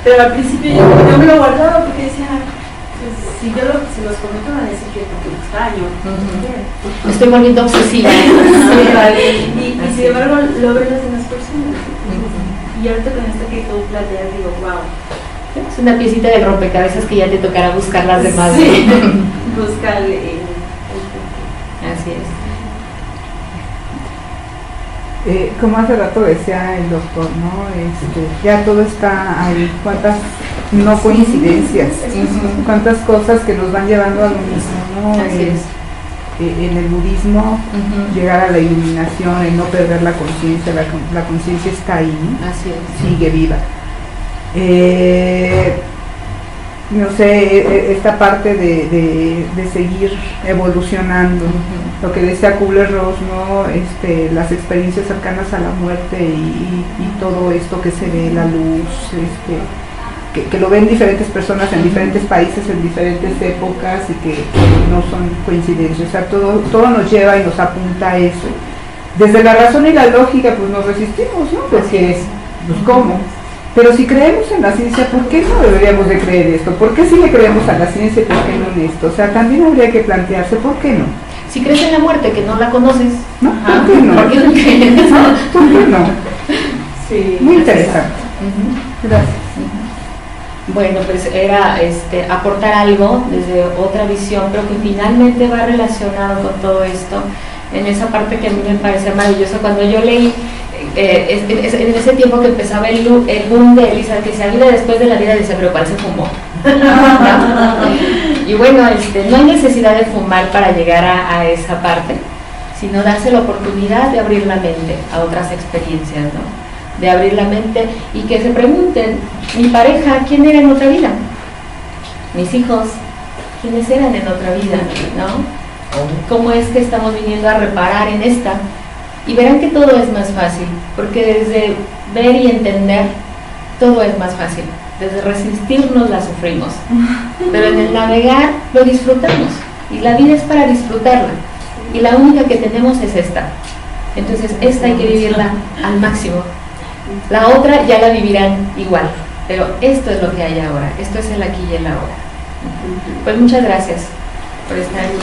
Pero al principio yo me lo guardaba porque decía, pues, si los comento van a decir que porque lo extraño. Me estoy volviendo obsesiva. Y sin embargo lo ven las demás personas. Y ahorita con esto que tú planteas, digo, wow. Es una piecita del rompecabezas que ya te tocará buscar las demás. Sí. Buscar el Así es. Como hace rato decía el doctor, ¿no? Ya todo está ahí. ¿Cuántas no coincidencias? ¿Cuántas cosas que nos van llevando a lo mismo, ¿no? Así es. En el budismo, llegar a la iluminación, el no perder la conciencia, la conciencia está ahí, Así es. sigue viva. No sé, esta parte de seguir evolucionando, lo que decía Kubler-Ross, ¿no? Las experiencias cercanas a la muerte y todo esto que se ve, la luz, que lo ven diferentes personas en diferentes países, en diferentes épocas y que no son coincidencias. O sea, todo nos lleva y nos apunta a eso. Desde la razón y la lógica, pues nos resistimos, ¿no? Porque, pues, ¿cómo? Pero si creemos en la ciencia, ¿por qué no deberíamos de creer esto? ¿Por qué si le creemos a la ciencia y por qué no en esto? O sea, también habría que plantearse, ¿por qué no? Si crees en la muerte, que no la conoces, ¿No? ¿Por qué no? ¿por qué no crees? ¿Por qué no? Sí. Muy interesante. Gracias. Bueno, pues era aportar algo desde otra visión, pero que finalmente va relacionado con todo esto, en esa parte que a mí me parece maravillosa. Cuando yo leí, en ese tiempo que empezaba el boom de Elisa, que se vida después de la vida, decía, pero parece fumó. Y bueno, no hay necesidad de fumar para llegar a esa parte, sino darse la oportunidad de abrir la mente a otras experiencias, ¿no? De abrir la mente y que se pregunten, mi pareja, ¿quién era en otra vida? Mis hijos, ¿quiénes eran en otra vida? ¿No? ¿Cómo es que estamos viniendo a reparar en esta? Y verán que todo es más fácil, porque desde ver y entender, todo es más fácil. Desde resistirnos la sufrimos, pero en el navegar lo disfrutamos, y la vida es para disfrutarla, y la única que tenemos es esta. Entonces esta hay que vivirla al máximo. La otra ya la vivirán igual, pero esto es lo que hay ahora, esto es el aquí y el ahora. Pues muchas gracias por estar aquí.